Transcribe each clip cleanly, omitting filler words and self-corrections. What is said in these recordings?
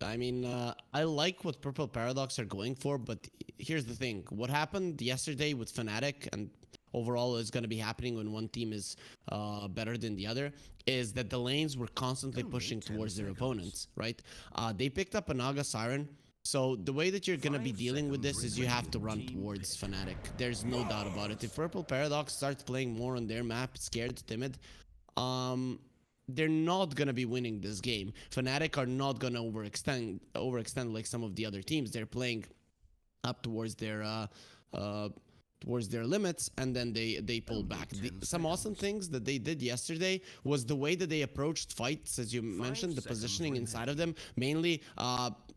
Yeah, I mean, I like what Purple Paradox are going for, but here's the thing. What happened yesterday with Fnatic and overall is going to be happening when one team is better than the other is that the lanes were constantly Only pushing 10 towards their seconds. opponents, right? They picked up a Naga Siren. So the way that you're going to be 5 dealing with seconds this is you have to remaining. run Team towards pick. Fnatic. There's no doubt about it. If Purple Paradox starts playing more on their map, scared, timid, um, they're not gonna be winning this game. Fnatic are not gonna overextend like some of the other teams. They're playing up uh, towards their limits, and then they pull Only back. 10 Some awesome seconds. things that they did yesterday was the way that they approached fights, as you 5 mentioned, the seconds positioning inside of remaining. them, mainly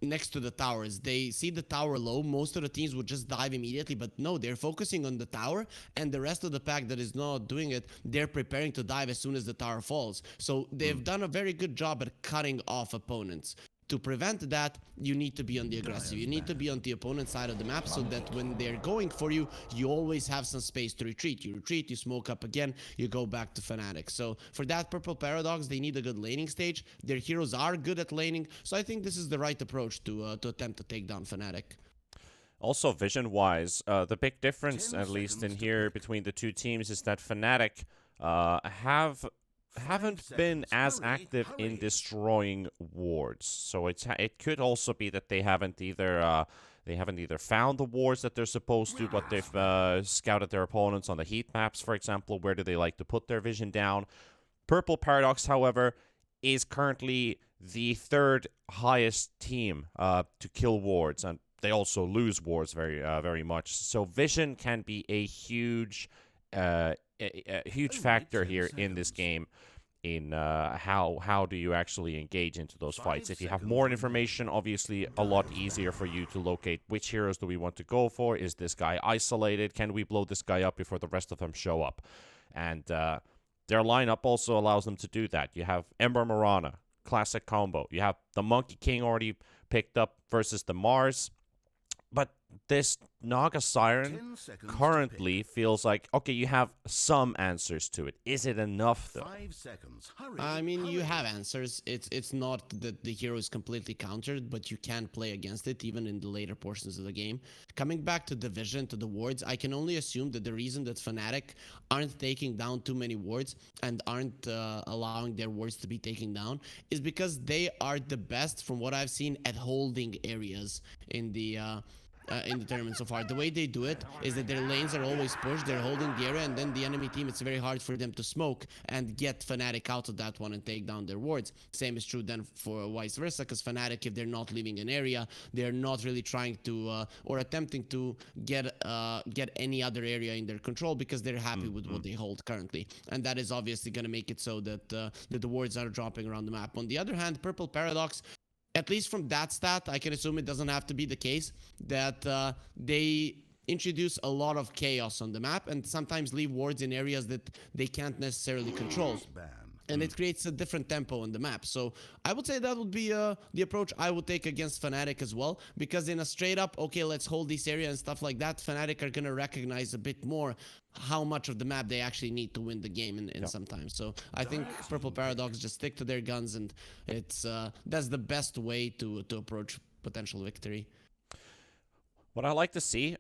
next to the towers. They see the tower low. Most of the teams would just dive immediately, but no, they're focusing on the tower, and the rest of the pack that is not doing it, they're preparing to dive as soon as the tower falls. So they've done a very good job at cutting off opponents. To prevent that, you need to be on the aggressive. You Dire's need to be ban. on the opponent's side of the map so that when they're going for you, you always have some space to retreat. You retreat, you smoke up again, you go back to Fnatic. So for that Purple Paradox, they need a good laning stage. Their heroes are good at laning, so I think this is the right approach to attempt to take down Fnatic. Also, vision-wise, the big difference, 10 at least in seconds to here pick. between the two teams, is that Fnatic Five haven't been seconds. as Hurry, active in hurry. destroying wards. So it could also be that they haven't either found the wards that they're supposed to, but they've scouted their opponents on the heat maps, for example. Where do they like to put their vision down? Purple Paradox, however, is currently the third highest team to kill wards, and they also lose wards very much. So vision can be a huge Only factor 10 here in this seconds. game. In how do you actually engage into those 5 fights? If you have seconds more remaining. information, obviously a lot Dire's easier for ban. you to locate which heroes do we want to go for. Is this guy isolated? Can we blow this guy up before the rest of them show up? And their lineup also allows them to do that. You have Ember Mirana, classic combo. You have the Monkey King already picked up versus the Mars. But this Naga Siren 10 seconds to pick. currently feels like, okay, you have some answers to it. Is it enough, though? 5 seconds. Hurry, I mean, you have hurry. answers. It's not that the hero is completely countered, but you can play against it even in the later portions of the game. Coming back to the vision, to the wards, I can only assume that the reason that Fnatic aren't taking down too many wards and aren't allowing their wards to be taken down is because they are the best, from what I've seen, at holding areas in the tournament so far. The way they do it is that their lanes are always pushed, they're holding the area, and then the enemy team, it's very hard for them to smoke and get Fnatic out of that one and take down their wards. Same is true then for vice versa, because Fnatic, if they're not leaving an area, they're not really trying to or attempting to get any other area in their control because they're happy with what they hold currently. And that is obviously going to make it so that the wards are dropping around the map. On the other hand, Purple Paradox, at least from that stat, I can assume it doesn't have to be the case, that they introduce a lot of chaos on the map and sometimes leave wards in areas that they can't necessarily control. Dire's ban. And it creates a different tempo on the map. So I would say that would be the approach I would take against Fnatic as well, because in a straight up, okay, let's hold this area and stuff like that, Fnatic are going to recognize a bit more how much of the map they actually need to win the game in Yeah. some time. So I think Dire Purple team pick. Paradox just stick to their guns, and it's that's the best way to approach potential victory. What I like to see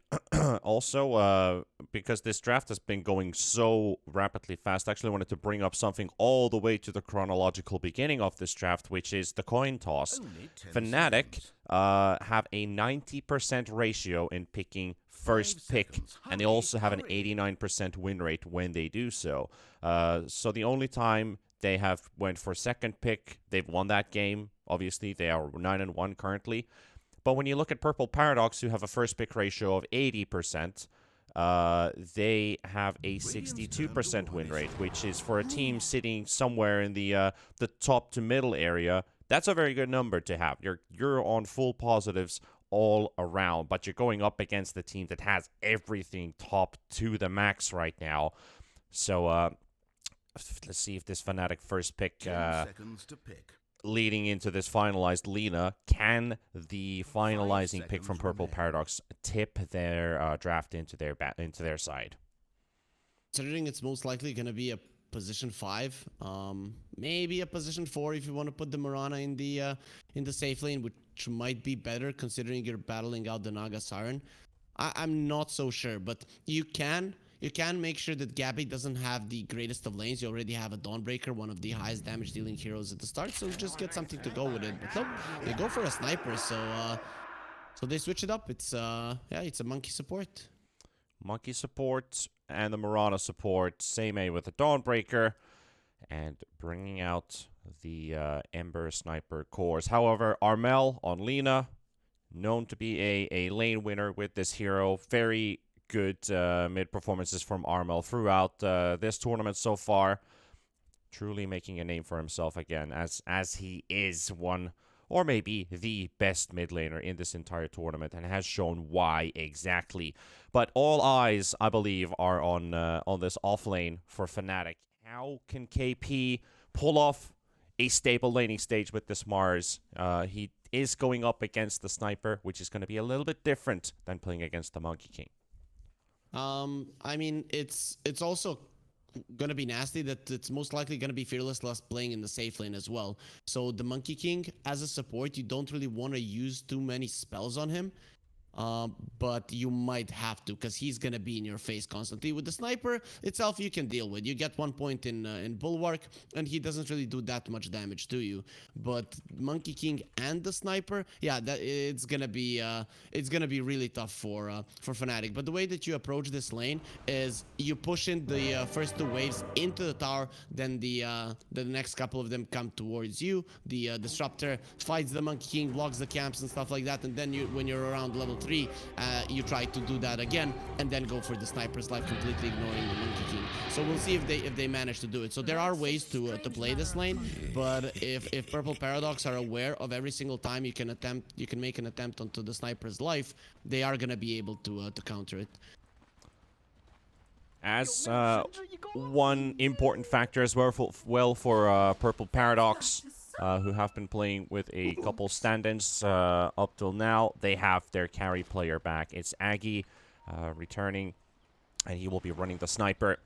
also, because this draft has been going so rapidly fast, I actually wanted to bring up something all the way to the chronological beginning of this draft, which is the coin toss. Only 10 Fnatic seconds. have a 90% ratio in picking 5 first pick, seconds. and they Hurry, also have an hurry. 89% win rate when they do so. So the only time they have went for second pick, they've won that game. Obviously, they are 9-1 currently. But when you look at Purple Paradox, who have a first pick ratio of 80%, they have a 62% win rate, which is for a team sitting somewhere in the top to middle area. That's a very good number to have. You're on full positives all around, but you're going up against the team that has everything top to the max right now. So let's see if this Fnatic first pick 10 seconds to pick. leading into this finalized Lina, can the finalizing pick seconds from Purple remaining. Paradox tip their draft into their side? Considering it's most likely going to be a position 5, maybe a position 4 if you want to put the Mirana in the safe lane, which might be better considering you're battling out the Naga Siren. I'm not so sure, but you can make sure that Gabby doesn't have the greatest of lanes. You already have a Dawnbreaker, one of the highest damage dealing heroes at the start, so just get something to go with it. But nope, they go for a sniper, so they switch it up. It's it's a monkey support. Monkey support and the Mirana support. Same A with the Dawnbreaker. And bringing out the Ember Sniper cores. However, Armel on Lina, known to be a lane winner with this hero. Very good mid performances from Armel throughout this tournament so far. Truly making a name for himself again, as he is one, or maybe the best mid laner in this entire tournament, and has shown why exactly. But all eyes, I believe, are on this off lane for Fnatic. How can KP pull off a stable laning stage with this Mars? He is going up against the Sniper, which is going to be a little bit different than playing against the Monkey King. I mean, it's also gonna be nasty that it's most likely gonna be Fearless Lust playing in the safe lane as well. So the Monkey King, as a support, you don't really want to use too many spells on him. But you might have to, because he's gonna be in your face constantly. With the Sniper itself, you can deal with. You get 1 point in Bulwark, and he doesn't really do that much damage to you. But Monkey King and the Sniper, yeah, it's gonna be really tough for Fnatic. But the way that you approach this lane is you push in the first 2 waves into the tower, then the next couple of them come towards you. The Disruptor fights the Monkey King, blocks the camps and stuff like that, and then when you're around level 3, you try to do that again, and then go for the Sniper's Life, completely ignoring the Monkey King. So we'll see if they manage to do it. So there are ways to play this lane, but if Purple Paradox are aware of every single time you can make an attempt onto the Sniper's Life, they are gonna be able to counter it. As one important factor as well for Purple Paradox, who have been playing with a couple stand-ins up till now, they have their carry player back. It's Aggie returning, and he will be running the Sniper.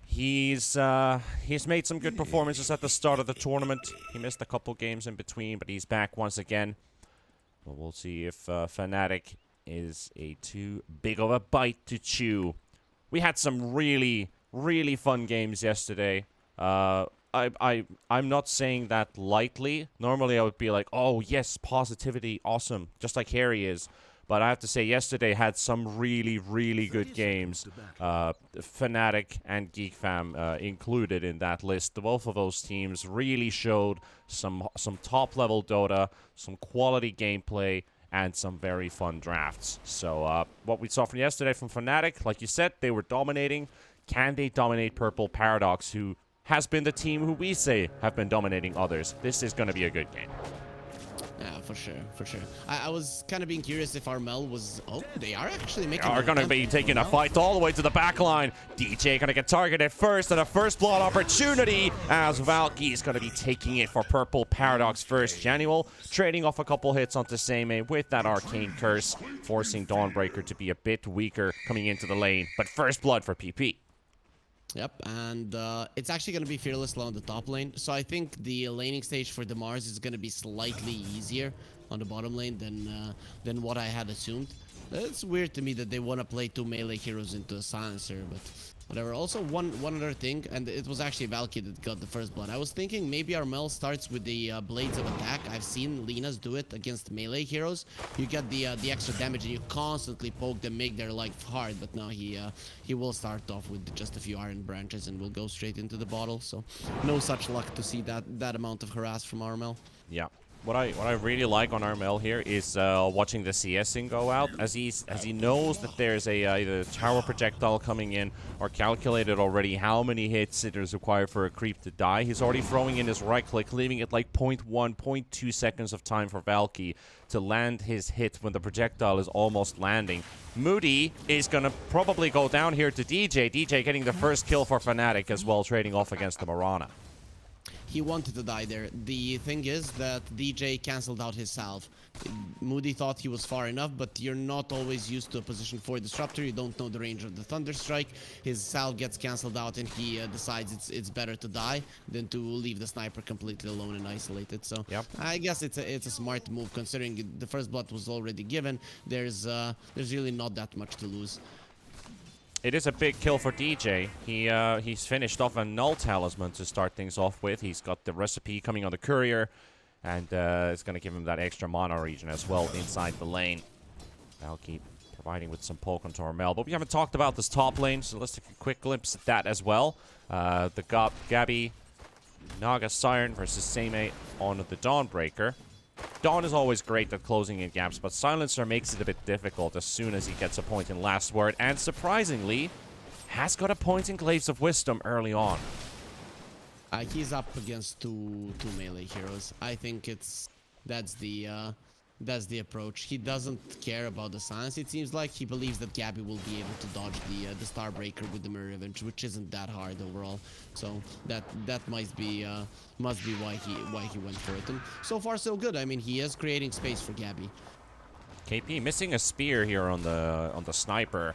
He's made some good performances at the start of the tournament. He missed a couple games in between, but he's back once again. But we'll see if Fnatic is too big of a bite to chew. We had some really, really fun games yesterday. I'm not saying that lightly. Normally I would be like, oh yes, positivity, awesome, just like Harry is. But I have to say, yesterday had some really, really good games. Fnatic and GeekFam included in that list. Both of those teams really showed some top-level Dota, some quality gameplay, and some very fun drafts. So what we saw from yesterday from Fnatic, like you said, they were dominating. Can they dominate Purple Paradox, who has been the team who we say have been dominating others? This is going to be a good game. Yeah, for sure, for sure. I was kind of being curious if Armel was... Oh, they are actually making... Are going to be taking a fight all the way to the back line. DJ going to get targeted first, and a first blood opportunity as Valky is going to be taking it for Purple Paradox first. Janual trading off a couple hits onto Seimei with that Arcane Curse, forcing Dawnbreaker to be a bit weaker coming into the lane. But first blood for PP. Yep, and it's actually going to be Fearless Low on the top lane. So I think the laning stage for the Mars is going to be slightly easier on the bottom lane than what I had assumed. It's weird to me that they want to play 2 melee heroes into a Silencer, but whatever. Also, one other thing, and it was actually Valky that got the first blood. I was thinking maybe Armel starts with the Blades of Attack. I've seen Linas do it against melee heroes. You get the extra damage and you constantly poke them, make their life hard. But now he will start off with just a few Iron Branches and will go straight into the bottle. So no such luck to see that amount of harass from Armel. Yeah. What I really like on Armel here is watching the CSing go out, as he knows that there's either a tower projectile coming in or calculated already how many hits it is required for a creep to die. He's already throwing in his right click, leaving it like 0.1, 0.2 seconds of time for Valky to land his hit when the projectile is almost landing. Moody is going to probably go down here to DJ. DJ getting the first kill for Fnatic as well, trading off against the Mirana. He wanted to die there. The thing is that DJ cancelled out his salve. Moody thought he was far enough, but you're not always used to a position 4 disruptor. You don't know the range of the Thunder Strike. His salve gets cancelled out, and he decides it's better to die than to leave the sniper completely alone and isolated. So Yep. I guess it's a smart move, considering the first blood was already given. There's really not that much to lose. It is a big kill for DJ. He's finished off a null talisman to start things off with. He's got the recipe coming on the courier, and it's going to give him that extra mana region as well inside the lane. That'll keep providing with some poke onto Armel. But we haven't talked about this top lane, so let's take a quick glimpse at that as well. The Gabby Naga Siren versus Seimei on the Dawnbreaker. Dawn is always great at closing in gaps, but Silencer makes it a bit difficult as soon as he gets a point in Last Word, and surprisingly, has got a point in Glaives of Wisdom early on. He's up against two melee heroes. I think that's the approach. He doesn't care about the silence. It seems like he believes that Gabby will be able to dodge the Starbreaker with the Mirror Revenge, which isn't that hard overall. So that must be why he went for it. And so far so good. I mean, he is creating space for Gabby. KP missing a spear here on the sniper,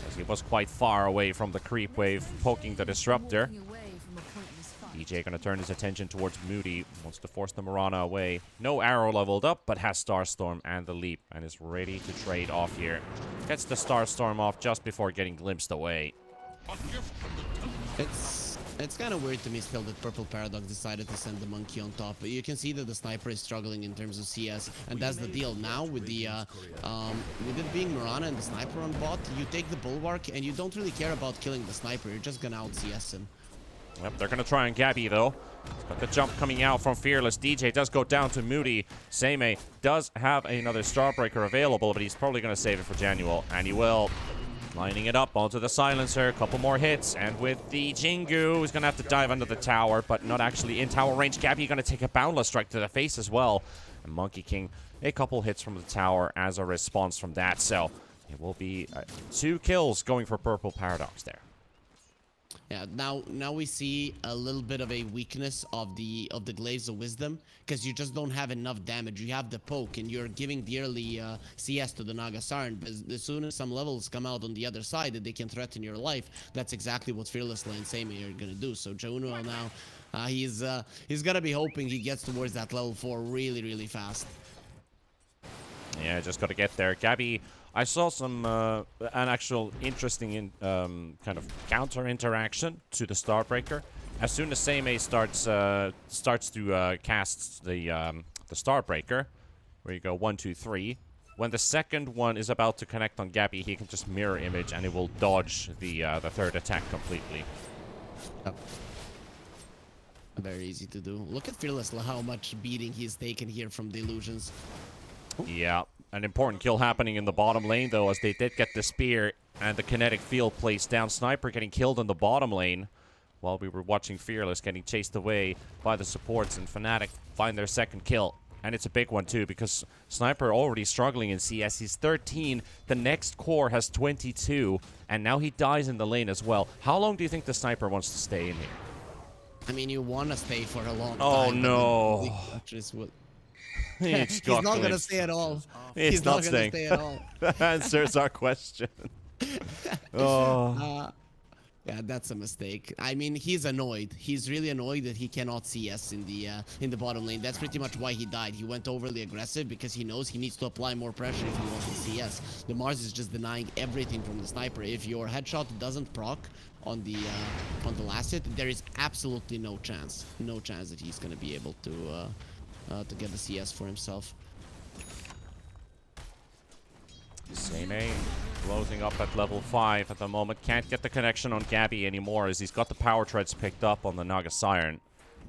as he was quite far away from the creep wave poking the disruptor. DJ gonna turn his attention towards Moody, wants to force the Mirana away. No arrow leveled up, but has Starstorm and the leap, and is ready to trade off here. Gets the Starstorm off just before getting glimpsed away. It's kind of weird to me still that Purple Paradox decided to send the monkey on top. But you can see that the sniper is struggling in terms of CS, and that's the deal. Now with with it being Mirana and the sniper on bot, you take the Bulwark and you don't really care about killing the sniper. You're just gonna out CS him. Yep, they're going to try on Gabby, though. But the jump coming out from Fearless. DJ does go down to Moody. Seimei does have another Starbreaker available, but he's probably going to save it for Janual. And he will. Lining it up onto the Silencer. A couple more hits. And with the Jingu, he's going to have to dive under the tower, but not actually in tower range. Gabby going to take a Boundless Strike to the face as well. And Monkey King, a couple hits from the tower as a response from that. So it will be 2 kills going for Purple Paradox there. Yeah, now we see a little bit of a weakness of the Glaives of Wisdom, because you just don't have enough damage. You have the poke, and you're giving the early CS to the Naga Siren, but as soon as some levels come out on the other side that they can threaten your life, that's exactly what Fearless and Seimei are gonna do. So Januel now, he's gonna be hoping he gets towards that level 4 really fast. Yeah, just got to get there. Gabby, I saw some an actual interesting kind of counter interaction to the Starbreaker. As soon as Seimei starts to cast the Starbreaker, where you go 1, 2, 3. When the second one is about to connect on Gabby, he can just mirror image and it will dodge the third attack completely. Yep. Very easy to do. Look at Fearless, how much beating he's taken here from the illusions. Yeah, an important kill happening in the bottom lane, though, as they did get the spear and the kinetic field placed down. Sniper getting killed in the bottom lane while we were watching Fearless getting chased away by the supports, and Fnatic find their second kill. And it's a big one, too, because Sniper already struggling in CS. He's 13. The next core has 22, and now he dies in the lane as well. How long do you think the Sniper wants to stay in here? I mean, you want to stay for a long time. Oh, no. He's not going to stay at all. He's not going to stay at all. That answers our question. Oh. Yeah, that's a mistake. I mean, he's annoyed. He's really annoyed that he cannot CS in the bottom lane. That's pretty much why he died. He went overly aggressive because he knows he needs to apply more pressure if he wants to CS. The Mars is just denying everything from the sniper. If your headshot doesn't proc on the last hit, there is absolutely no chance that he's gonna be able to get the CS for himself. Seimei closing up at level 5 at the moment. Can't get the connection on Gabby anymore as he's got the power treads picked up on the Naga Siren.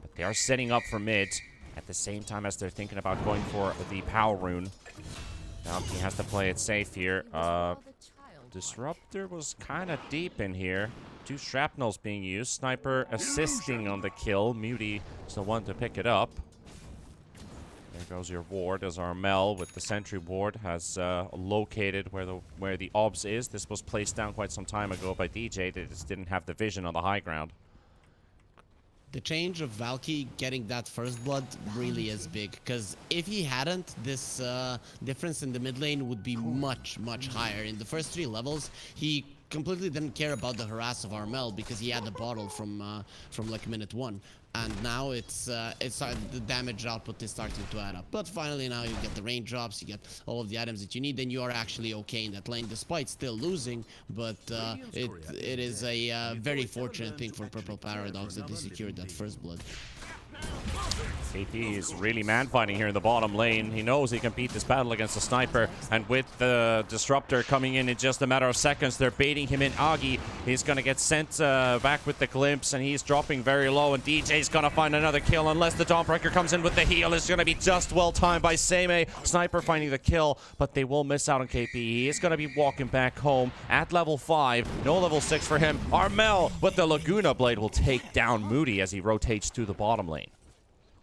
But they are setting up for mid at the same time as they're thinking about going for the power rune. Now he has to play it safe here. Disruptor was kind of deep in here. 2 shrapnels being used. Sniper assisting on the kill. Moody is the one to pick it up. There goes your ward as Armel with the sentry ward has located where the obs is. This was placed down quite some time ago by DJ. They just didn't have the vision on the high ground. The change of Valky getting that first blood really is big, because if he hadn't, this difference in the mid lane would be much, much higher. In the first 3 levels, he completely didn't care about the harass of Armel because he had the bottle from like minute 1. And now it's the damage output is starting to add up. But finally now you get the raindrops, you get all of the items that you need, and you are actually okay in that lane despite still losing. But it is a very fortunate thing for Purple Paradox that they secured that first blood. KP is really man-fighting here in the bottom lane. He knows he can beat this battle against the sniper, and with the disruptor coming in just a matter of seconds, they're baiting him in. Agi, he's gonna get sent back with the glimpse, and he's dropping very low, and DJ's gonna find another kill unless the Dawnbreaker comes in with the heal. It's gonna be just well timed by Seimei. Sniper finding the kill, but they will miss out on KP. He is gonna be walking back home at level 5. No level 6 for him. Armel with the Laguna Blade will take down Moody as he rotates to the bottom lane.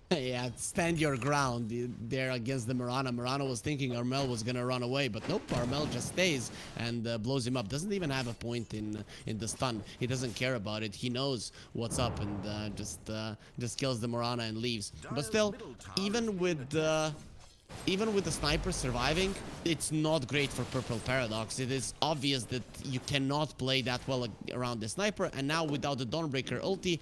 Yeah, stand your ground there against the Mirana. Mirana was thinking Armel was gonna run away, but nope, Armel just stays and blows him up. Doesn't even have a point in the stun. He doesn't care about it. He knows what's up and just kills the Mirana and leaves. But still, even with the sniper surviving, it's not great for Purple Paradox. It is obvious that you cannot play that well around the sniper, and now without the Dawnbreaker ulti,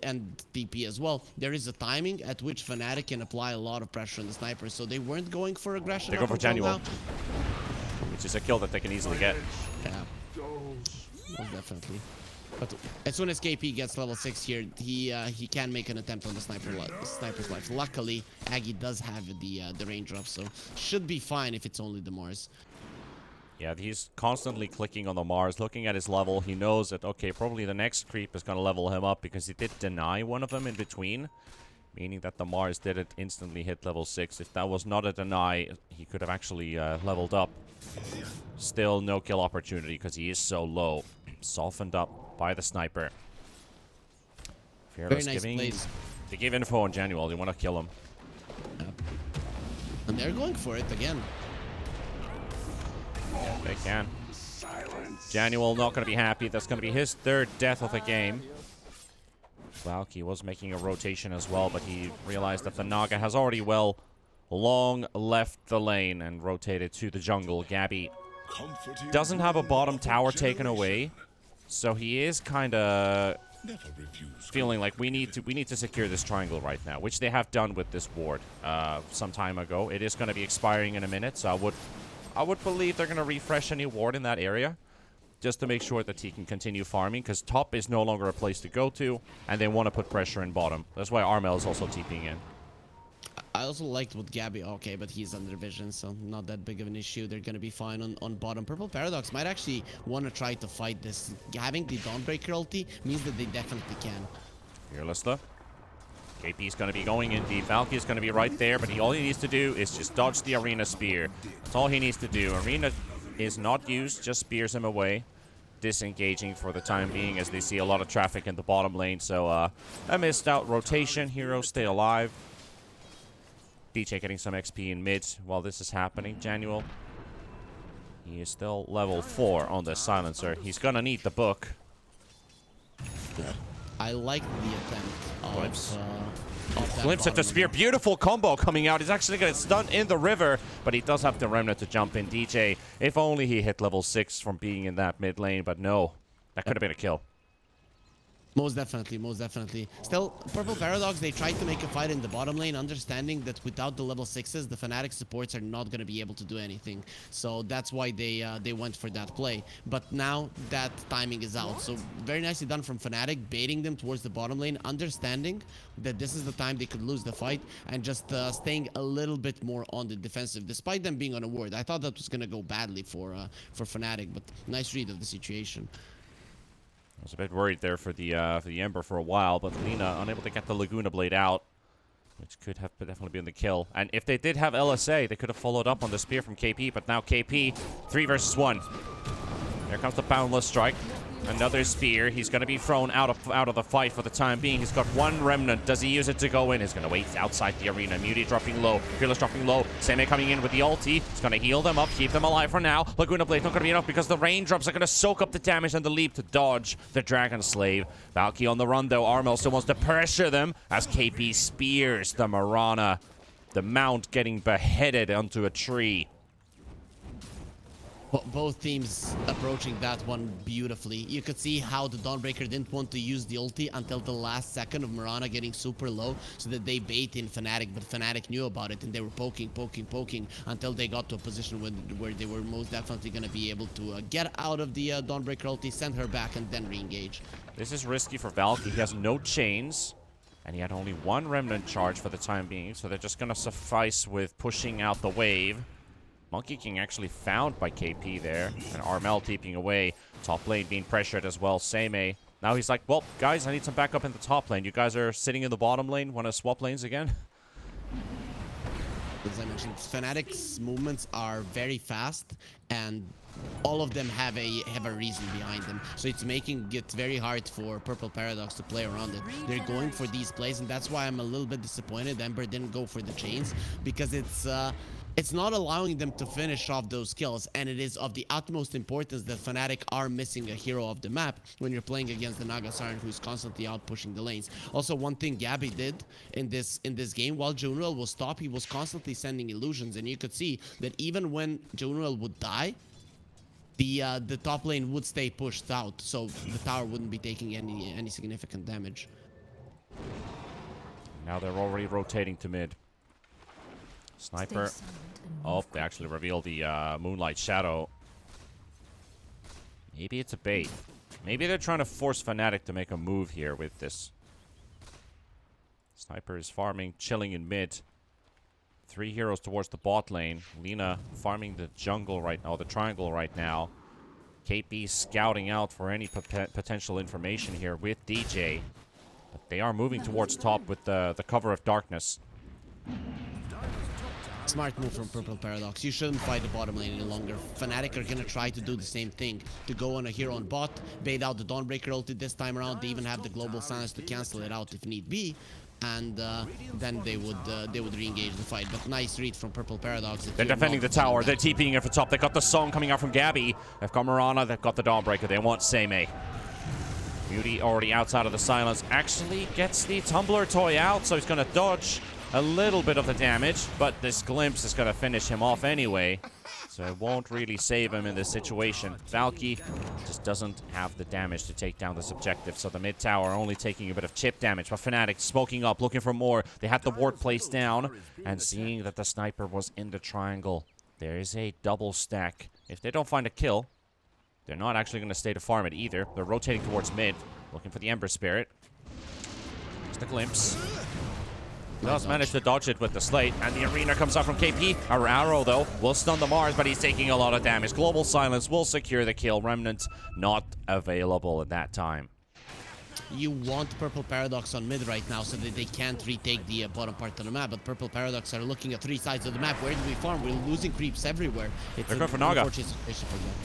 and TP as well, there is a timing at which Fnatic can apply a lot of pressure on the sniper, so they weren't going for aggression. They go for Janual, which is a kill that they can easily get. Yeah, most definitely. But as soon as KP gets level 6 here, he can make an attempt on the sniper's life. Luckily, Aggie does have the raindrop, so should be fine if it's only the Mars. Yeah, he's constantly clicking on the Mars, looking at his level. He knows that, okay, probably the next creep is going to level him up because he did deny one of them in between, meaning that the Mars didn't instantly hit level 6. If that was not a deny, he could have actually leveled up. Still no kill opportunity because he is so low. Softened up by the sniper. Fearless Very nice plays. They give info on Janual. They want to kill him. Yep. And they're going for it again. They can. Janual not going to be happy. That's going to be his 3rd death of the game. Valky was making a rotation as well, but he realized that the Naga has already long left the lane and rotated to the jungle. Gabby doesn't have a bottom tower taken away, so he is kind of feeling like we need to secure this triangle right now, which they have done with this ward some time ago. It is going to be expiring in a minute, so I would believe they're going to refresh any ward in that area just to make sure that he can continue farming, because top is no longer a place to go to, and they want to put pressure in bottom. That's why Armel is also TPing in. I also liked what Gabby... Okay, but he's under vision, so not that big of an issue. They're going to be fine on bottom. Purple Paradox might actually want to try to fight this. Having the Dawnbreaker ulti means that they definitely can. Fearless though. KP is going to be going in deep. Valky is going to be right there, but all he needs to do is just dodge the Arena Spear. That's all he needs to do. Arena is not used, just spears him away. Disengaging for the time being as they see a lot of traffic in the bottom lane. So a missed out rotation. Heroes stay alive. DJ getting some XP in mid while this is happening. Janual, he is still level 4 on the silencer. He's gonna need the book. I like the attempt of Glimpse at the spear. Beautiful combo coming out. He's actually gonna stun in the river, but he does have the remnant to jump in. DJ, if only he hit level 6 from being in that mid lane, but no, that could have been a kill. Most definitely, most definitely. Still, Purple Paradox, they tried to make a fight in the bottom lane, understanding that without the level 6s, the Fnatic supports are not going to be able to do anything. So that's why they went for that play. But now that timing is out. So very nicely done from Fnatic, baiting them towards the bottom lane, understanding that this is the time they could lose the fight, and just staying a little bit more on the defensive, despite them being on a ward. I thought that was going to go badly for Fnatic, but nice read of the situation. I was a bit worried there for the Ember for a while, but Lina unable to get the Laguna Blade out, which could have definitely been the kill. And if they did have LSA, they could have followed up on the spear from KP, but now KP, 3 versus 1. Here comes the Boundless Strike. Another spear. He's going to be thrown out of the fight for the time being. He's got one remnant. Does he use it to go in? He's going to wait outside the arena. Muti dropping low. Fearless dropping low. Seme coming in with the ulti. He's going to heal them up, keep them alive for now. Laguna Blade not going to be enough because the raindrops are going to soak up the damage and the leap to dodge the Dragon Slave. Valky on the run though. Armel still wants to pressure them as KP spears the Mirana. The mount getting beheaded onto a tree. Both teams approaching that one beautifully. You could see how the Dawnbreaker didn't want to use the ulti until the last second of Mirana getting super low so that they bait in Fnatic, but Fnatic knew about it and they were poking until they got to a position where they were most definitely going to be able to get out of the Dawnbreaker ulti, send her back, and then re-engage. This is risky for Valky. He has no chains, and he had only one remnant charge for the time being, so they're just going to suffice with pushing out the wave. Monkey King actually found by KP there, and Armel TPing away. Top lane being pressured as well. Seme. Now he's like, well, guys, I need some backup in the top lane. You guys are sitting in the bottom lane. Want to swap lanes again? As I mentioned, Fnatic's movements are very fast, and all of them have a reason behind them. So it's making it very hard for Purple Paradox to play around it. They're going for these plays, and that's why I'm a little bit disappointed Ember didn't go for the chains, because it's not allowing them to finish off those kills, and it is of the utmost importance that Fnatic are missing a hero of the map when you're playing against the Naga Siren, who's constantly out pushing the lanes. Also, one thing Gabby did in this game, while Junruel was top, he was constantly sending illusions, and you could see that even when Junruel would die, the top lane would stay pushed out, so the tower wouldn't be taking any significant damage. Now they're already rotating to mid. Sniper. Oh, they actually revealed the Moonlight Shadow. Maybe it's a bait. Maybe they're trying to force Fnatic to make a move here with this. Sniper is farming, chilling in mid. 3 heroes towards the bot lane. Lina farming the jungle right now, the triangle right now. KP scouting out for any potential information here with DJ. But they are moving towards top with the cover of darkness. Smart move from Purple Paradox. You shouldn't fight the bottom lane any longer. Fnatic are gonna try to do the same thing, to go on a hero on bot, bait out the Dawnbreaker ulti this time around. They even have the global silence to cancel it out if need be, and then they would re-engage the fight. But nice read from Purple Paradox. They're defending the tower. They're TPing it for top. They got the song coming out from Gabby. They've got Mirana. They've got the Dawnbreaker. They want Seme. Beauty already outside of the silence. Actually gets the Tumbler toy out, so he's gonna dodge a little bit of the damage, but this glimpse is going to finish him off anyway, so it won't really save him in this situation. Valky just doesn't have the damage to take down this objective, so the mid tower only taking a bit of chip damage, but Fnatic smoking up, looking for more. They had the ward placed down, and seeing that the sniper was in the triangle, there is a double stack. If they don't find a kill, they're not actually going to stay to farm it either. They're rotating towards mid, looking for the Ember Spirit. There's the glimpse. Does manage to dodge it with the slate, and the arena comes out from KP. Our arrow, though, will stun the Mars, but he's taking a lot of damage. Global Silence will secure the kill. Remnant not available at that time. You want Purple Paradox on mid right now so that they can't retake the bottom part of the map, but Purple Paradox are looking at 3 sides of the map. Where do we farm? We're losing creeps everywhere. It's They're going for Naga.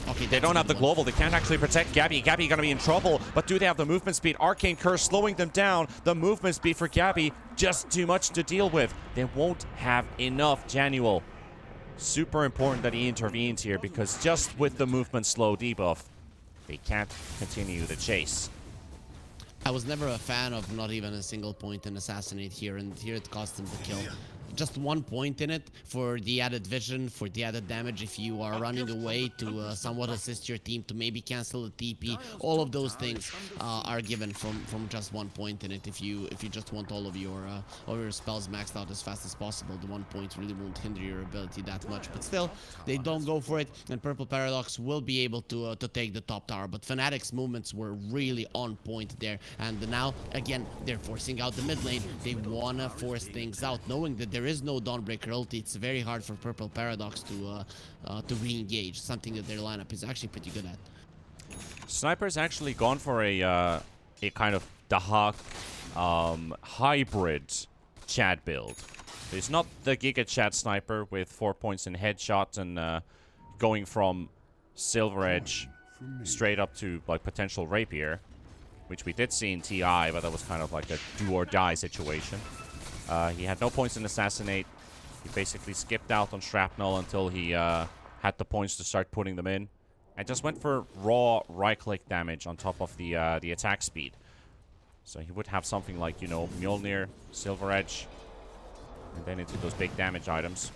Okay, they don't have the global. They can't actually protect Gabby. Gabby gonna be in trouble, but do they have the movement speed? Arcane Curse slowing them down. The movement speed for Gabby, just too much to deal with. They won't have enough. Janual, super important that he intervenes here, because just with the movement slow debuff, they can't continue the chase. I was never a fan of not even a single point in Assassinate here, and here it cost him the kill. Just 1 point in it for the added vision, for the added damage if you are running away to somewhat assist your team to maybe cancel the TP. All of those things are given from just 1 point in it. If you just want all of your spells maxed out as fast as possible, the 1 point really won't hinder your ability that much. But still, they don't go for it, and Purple Paradox will be able to take the top tower. But Fnatic's movements were really on point there, and now again they're forcing out the mid lane. They wanna force things out, knowing that there is no Dawnbreaker ulti. It's very hard for Purple Paradox to re-engage, something that their lineup is actually pretty good at. Sniper's actually gone for a kind of Dahak hybrid Chad build. It's not the Giga Chad Sniper with 4 points in headshot and going from Silver Edge straight up to like potential rapier, which we did see in TI, but that was kind of like a do or die situation. He had no points in assassinate. He basically skipped out on shrapnel until he had the points to start putting them in, and just went for raw right-click damage on top of the attack speed. So he would have something like, you know, Mjolnir, Silver Edge, and then into those big damage items.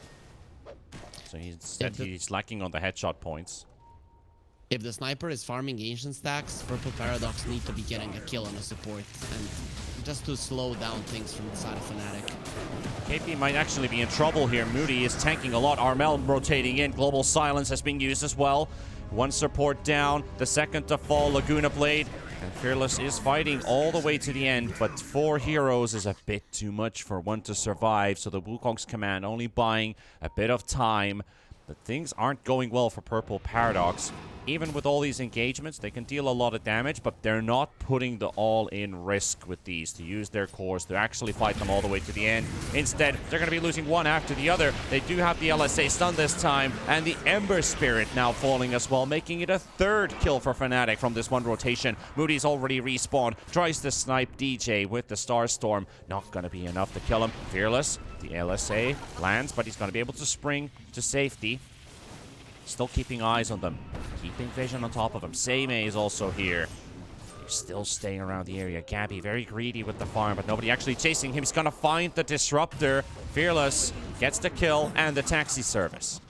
So he's lacking on the headshot points. If the sniper is farming ancient stacks, Purple Paradox need to be getting a kill on a support, and just to slow down things from the side of Fnatic. KP might actually be in trouble here. Moody is tanking a lot. Armel rotating in. Global Silence has been used as well. One support down, the second to fall, Laguna Blade. And Fearless is fighting all the way to the end, but 4 heroes is a bit too much for one to survive, so the Wukong's command only buying a bit of time. But things aren't going well for Purple Paradox. Even with all these engagements, they can deal a lot of damage, but they're not putting the all-in risk with these to use their cores to actually fight them all the way to the end. Instead, they're going to be losing one after the other. They do have the LSA stun this time, and the Ember Spirit now falling as well, making it a 3rd kill for Fnatic from this one rotation. Moody's already respawned, tries to snipe DJ with the Starstorm. Not going to be enough to kill him. Fearless, the LSA lands, but he's going to be able to spring to safety. Still keeping eyes on them. Keeping vision on top of them. Seimei is also here. He's still staying around the area. Gabby very greedy with the farm, but nobody actually chasing him. He's gonna find the Disruptor. Fearless gets the kill and the taxi service.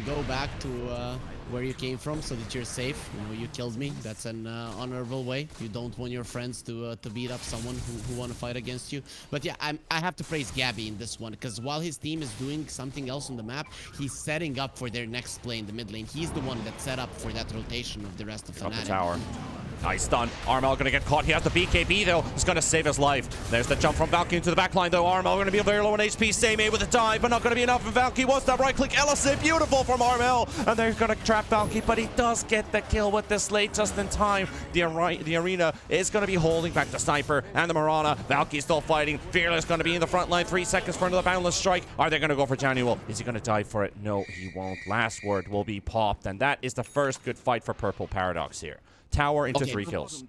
Go back to where you came from so that you're safe. You know, you killed me. That's an honorable way. You don't want your friends to beat up someone who want to fight against you. But yeah, I have to praise Gabby in this one, because while his team is doing something else on the map, he's setting up for their next play in the mid lane. He's the one that set up for that rotation of the rest of Fnatic. Up the tower. Nice stun. Armel gonna get caught. He has the BKB though. He's gonna save his life. There's the jump from Valky into the backline though. Armel gonna be very low on HP. Seimei with a dive, but not gonna be enough. And Valky wants that right click. LSA, beautiful from Armel. And they're gonna trap Valky, but he does get the kill with this late just in time. The arena is gonna be holding back the sniper and the Mirana. Valky's still fighting. Fearless gonna be in the front line. 3 seconds for another boundless strike. Are they gonna go for Januel? Is he gonna dive for it? No, he won't. Last word will be popped, and that is the first good fight for Purple Paradox here. Tower into 3 kills.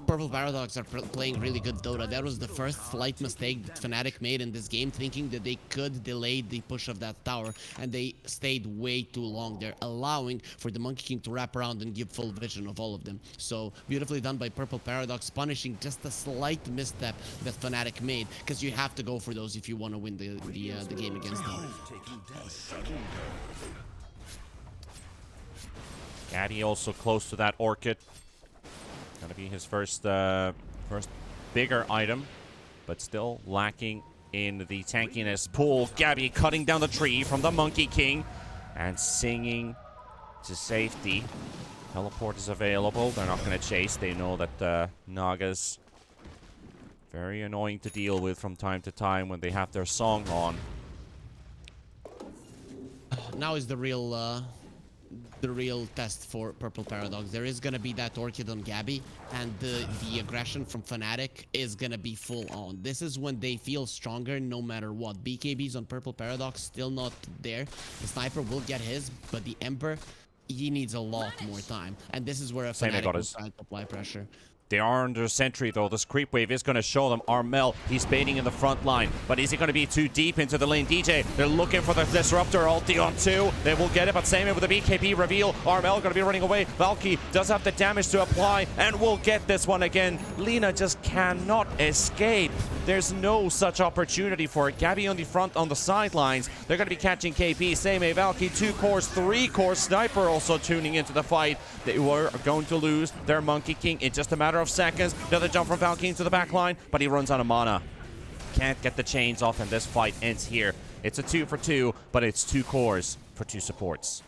Purple Paradox are playing really good Dota. That was the first slight mistake that Fnatic made in this game, thinking that they could delay the push of that tower, and they stayed way too long there, allowing for the Monkey King to wrap around and give full vision of all of them. So beautifully done by Purple Paradox, punishing just a slight misstep that Fnatic made, because you have to go for those if you want to win the game against them. Gaddy also close to that Orchid. Gonna be his first bigger item, but still lacking in the tankiness pool. Gabby cutting down the tree from the Monkey King and singing to safety. Teleport is available. They're not going to chase. They know that Naga's very annoying to deal with from time to time when they have their song on. Now is the real test for Purple Paradox. There is gonna be that Orchid on Gabby, and the aggression from Fnatic is gonna be full on. This is when they feel stronger no matter what. BKBs on Purple Paradox still not there. The sniper will get his, but the Emperor, he needs a lot more time. And this is where a Fnatic will try to apply pressure. They are under sentry, though. This creep wave is going to show them. Armel, he's baiting in the front line. But is he going to be too deep into the lane? DJ, they're looking for the Disruptor ulti on 2. They will get it, but Seimei with the BKB reveal. Armel going to be running away. Valky does have the damage to apply, and will get this one again. Lina just cannot escape. There's no such opportunity for it. Gabby on the front, on the sidelines. They're going to be catching KP. Seimei, Valky, 2 cores, 3 cores. Sniper also tuning into the fight. They were going to lose their Monkey King in just a matter of seconds. Another jump from Valky into the back line, but he runs out of mana. Can't get the chains off, and this fight ends here. It's a 2 for 2, but it's 2 cores for 2 supports.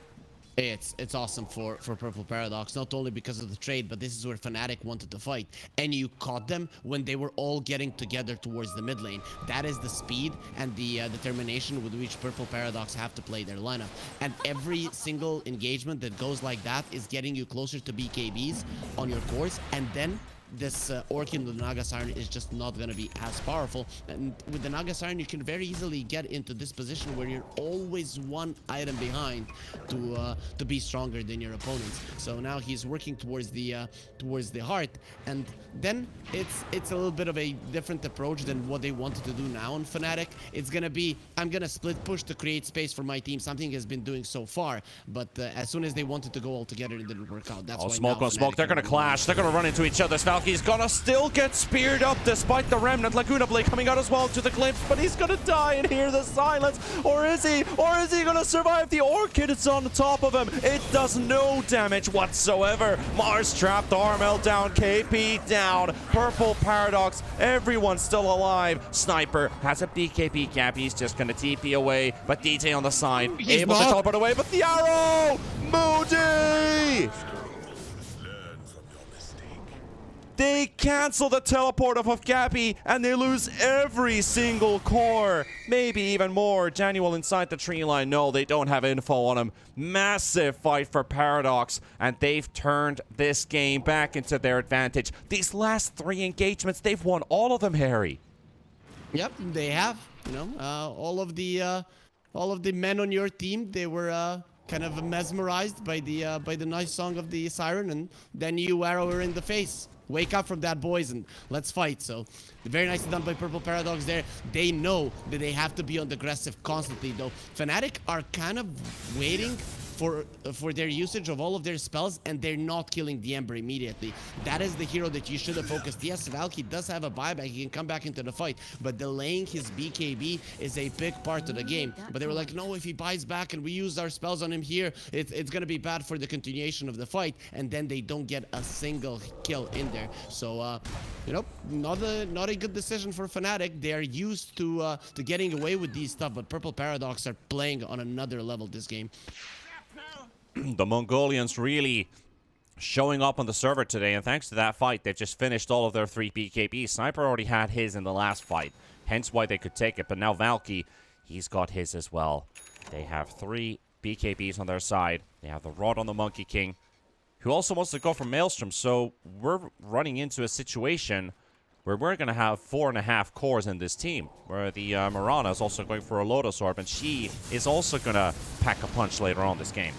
It's awesome for Purple Paradox, not only because of the trade, but this is where Fnatic wanted to fight. And you caught them when they were all getting together towards the mid lane. That is the speed and the determination with which Purple Paradox have to play their lineup. And every single engagement that goes like that is getting you closer to BKBs on your cores, and then this Orc in the Naga Siren is just not going to be as powerful. And with the Naga Siren, you can very easily get into this position where you're always one item behind to be stronger than your opponents. So now he's working towards the heart, and then it's a little bit of a different approach than what they wanted to do now on Fnatic. It's gonna be, I'm gonna split push to create space for my team, something has been doing so far, but as soon as they wanted to go all together, it didn't work out. That's why smoke now on smoke, Fnatic they're gonna are clash, they're gonna run into each other. Valky's gonna still get speared up despite the Remnant. Laguna Blade coming out as well to the glimpse, but he's gonna die and hear the silence. Or is he? Or is he gonna survive? The Orchid is on the top of him. It does no damage whatsoever. Mars trapped, Armel down, KP down, Purple Paradox, everyone's still alive. Sniper has a BKB cap, he's just gonna TP away, but DJ on the side, able to teleport away, but the arrow! Moody! They cancel the teleport off of Gappy, and they lose every single core. Maybe even more. Janual inside the tree line. No, they don't have info on him. Massive fight for Paradox, and they've turned this game back into their advantage. These last 3 engagements, they've won all of them, Harry. Yep, they have. You know, all of the men on your team, they were kind of mesmerized by the nice song of the siren, and then you arrow her in the face. Wake up from that, boys, and let's fight. So very nicely done by Purple Paradox there. They know that they have to be on the aggressive constantly, though. Fnatic are kind of waiting for their usage of all of their spells, and they're not killing the Ember immediately. That is the hero that you should have focused. Yes, Valky does have a buyback. He can come back into the fight, but delaying his BKB is a big part of the game. But they were like, no, if he buys back and we use our spells on him here, it's going to be bad for the continuation of the fight, and then they don't get a single kill in there. So, you know, not a good decision for Fnatic. They are used to getting away with these stuff, but Purple Paradox are playing on another level this game. The Mongolians really showing up on the server today, and thanks to that fight, they've just finished all of their 3 BKBs. Sniper already had his in the last fight, hence why they could take it, but now Valky, he's got his as well. They have 3 BKBs on their side. They have the Rod on the Monkey King, who also wants to go for Maelstrom, so we're running into a situation where we're going to have 4.5 cores in this team, where the Mirana is also going for a Lotus Orb, and she is also going to pack a punch later on this game.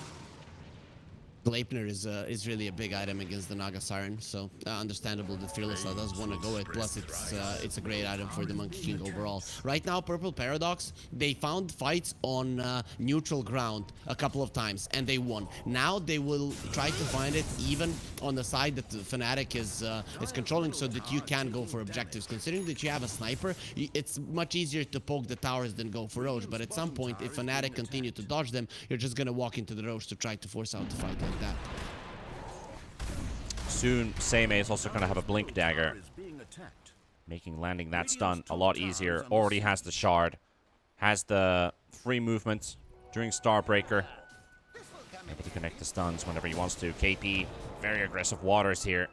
Gleipnir is really a big item against the Naga Siren, so understandable that Fearless does want to go it. Plus, it's a great item for the Monkey King overall. Right now, Purple Paradox, they found fights on neutral ground a couple of times, and they won. Now they will try to find it even on the side that the Fnatic is controlling, so that you can go for objectives. Considering that you have a sniper, it's much easier to poke the towers than go for Roche. But at some point, if Fnatic continue to dodge them, you're just gonna walk into the Roche to try to force out the fight like that. Soon, Seimei is also going to have a Blink Dagger, making landing that stun a lot easier. Already has the shard, has the free movement during Starbreaker, able to connect the stuns whenever he wants to. KP, very aggressive waters here.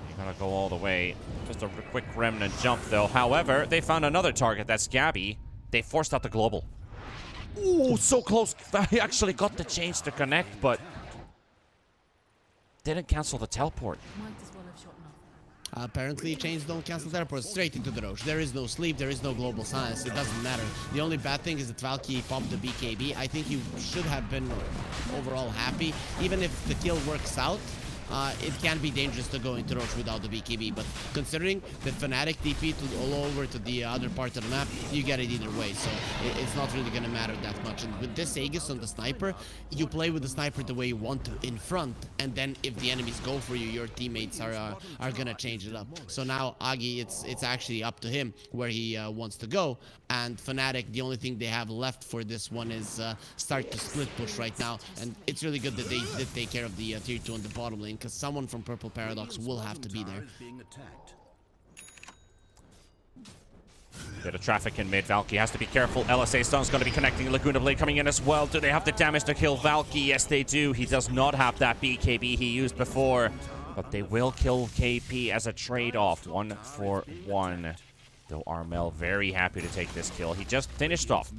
You gotta go all the way. Just a quick remnant jump though. However, they found another target, that's Gabby. They forced out the global. Ooh, so close. They actually got the change to connect, but didn't cancel the teleport. Apparently, chains don't cancel teleports straight into the Roche. There is no sleep, there is no global silence, it doesn't matter. The only bad thing is that Valky popped the BKB. I think you should have been overall happy. Even if the kill works out, it can be dangerous to go into Roche without the BKB, but considering that Fnatic TP all over to the other part of the map, you get it either way, so it's not really going to matter that much. And with this Aegis on the sniper, you play with the sniper the way you want to, in front, and then if the enemies go for you, your teammates are going to change it up. So now Agi, it's actually up to him where he wants to go, and Fnatic, the only thing they have left for this one is start to split push right now, and it's really good that they did take care of the tier 2 on the bottom lane, because someone from Purple Paradox will have to be there. Bit of traffic in mid. Valky has to be careful. LSA stun's going to be connecting. Laguna Blade coming in as well. Do they have the damage to kill Valky? Yes, they do. He does not have that BKB he used before, but they will kill KP as a trade-off. 1 for 1. Though Armel very happy to take this kill. He just finished off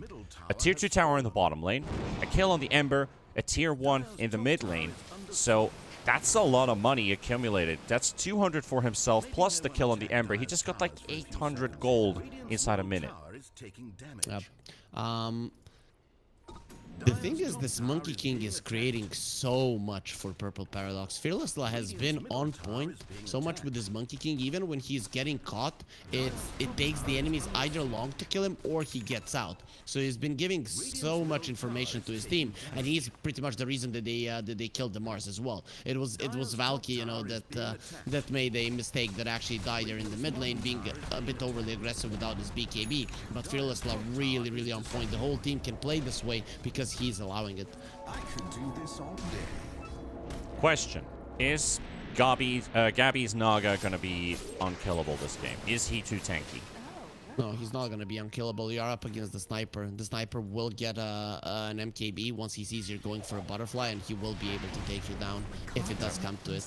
a tier 2 tower in the bottom lane, a kill on the Ember, a tier 1 in the mid lane. So That's a lot of money accumulated. That's 200 for himself, plus the kill on the Ember. He just got like 800 gold inside a minute. Yep. The thing is, this Monkey King is creating so much for Purple Paradox. Fearlessla has been on point so much with this Monkey King. Even when he's getting caught, it takes the enemies either long to kill him or he gets out. So he's been giving so much information to his team, and he's pretty much the reason that they killed the Mars as well. It was Valky, you know, that made a mistake that actually died there in the mid lane, being a bit overly aggressive without his BKB. But Fearlessla really on point. The whole team can play this way because he's allowing it. I could do this all day. Question: is Gabby's Naga gonna be unkillable this game? Is he too tanky? No, he's not going to be unkillable. You're up against the sniper. The sniper will get an MKB once he sees you're going for a butterfly, and he will be able to take you down if it does come to it.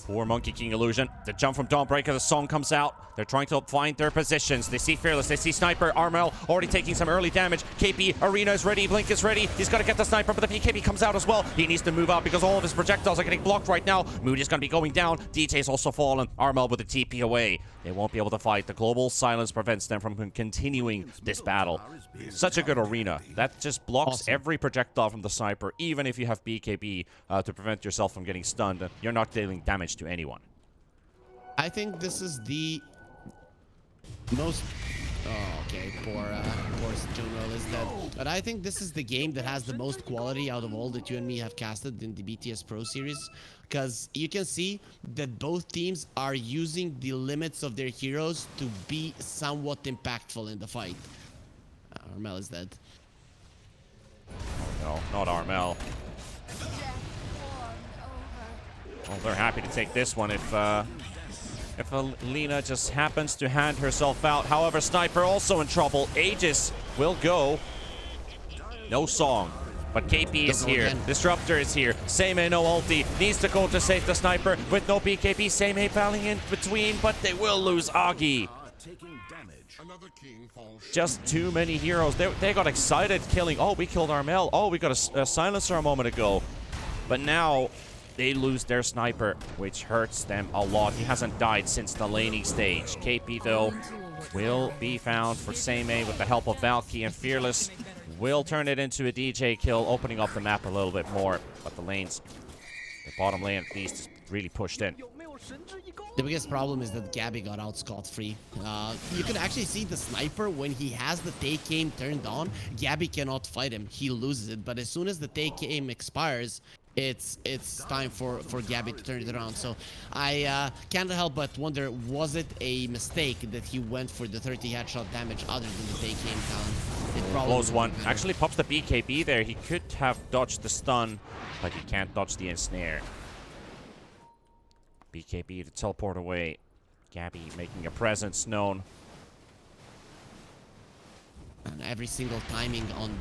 Poor Monkey King illusion. The jump from Dawnbreaker, the song comes out. They're trying to find their positions. They see Fearless, they see Sniper. Armel already taking some early damage. KP, Arena is ready, Blink is ready. He's got to get the Sniper, but the BKB comes out as well. He needs to move out because all of his projectiles are getting blocked right now. Moody's going to be going down. DJ's also fallen. Armel with the TP away. They won't be able to fight. The global silence prevents them from continuing this battle. Such a good arena. That just blocks every projectile from the Sniper, even if you have BKB to prevent yourself from getting stunned. You're not dealing damage to anyone. I think this is the most... Oh, okay. Poor Juno is dead. But I think this is the game that has the most quality out of all that you and me have casted in the BTS Pro Series. Because you can see that both teams are using the limits of their heroes to be somewhat impactful in the fight. Armel is dead. No, not Armel. Well, they're happy to take this one if Alina just happens to hand herself out. However, Sniper also in trouble. Aegis will go. No song. But KP is here. Again. Disruptor is here. Seimei no ulti. Needs to go to save the Sniper with no BKB. Seimei battling in between, but they will lose Agi. Just too many heroes. They got excited killing. Oh, we killed Armel. Oh, we got a silencer a moment ago. But now they lose their Sniper, which hurts them a lot. He hasn't died since the laning stage. KP, though, will be found for Seimei with the help of Valky, and Fearless will turn it into a DJ kill, opening up the map a little bit more. But the lanes, the bottom lane at least, is really pushed in. The biggest problem is that Gabby got out scot-free. You can actually see the Sniper when he has the take aim turned on. Gabby cannot fight him. He loses it. But as soon as the take aim expires, it's time for Gabby to turn it around. So I can't help but wonder, was it a mistake that he went for the 30 headshot damage other than the take aim talent? It probably close one. Actually pops the BKB there. He could have dodged the stun, but he can't dodge the ensnare. BKB to teleport away. Gabby making a presence known. And every single timing on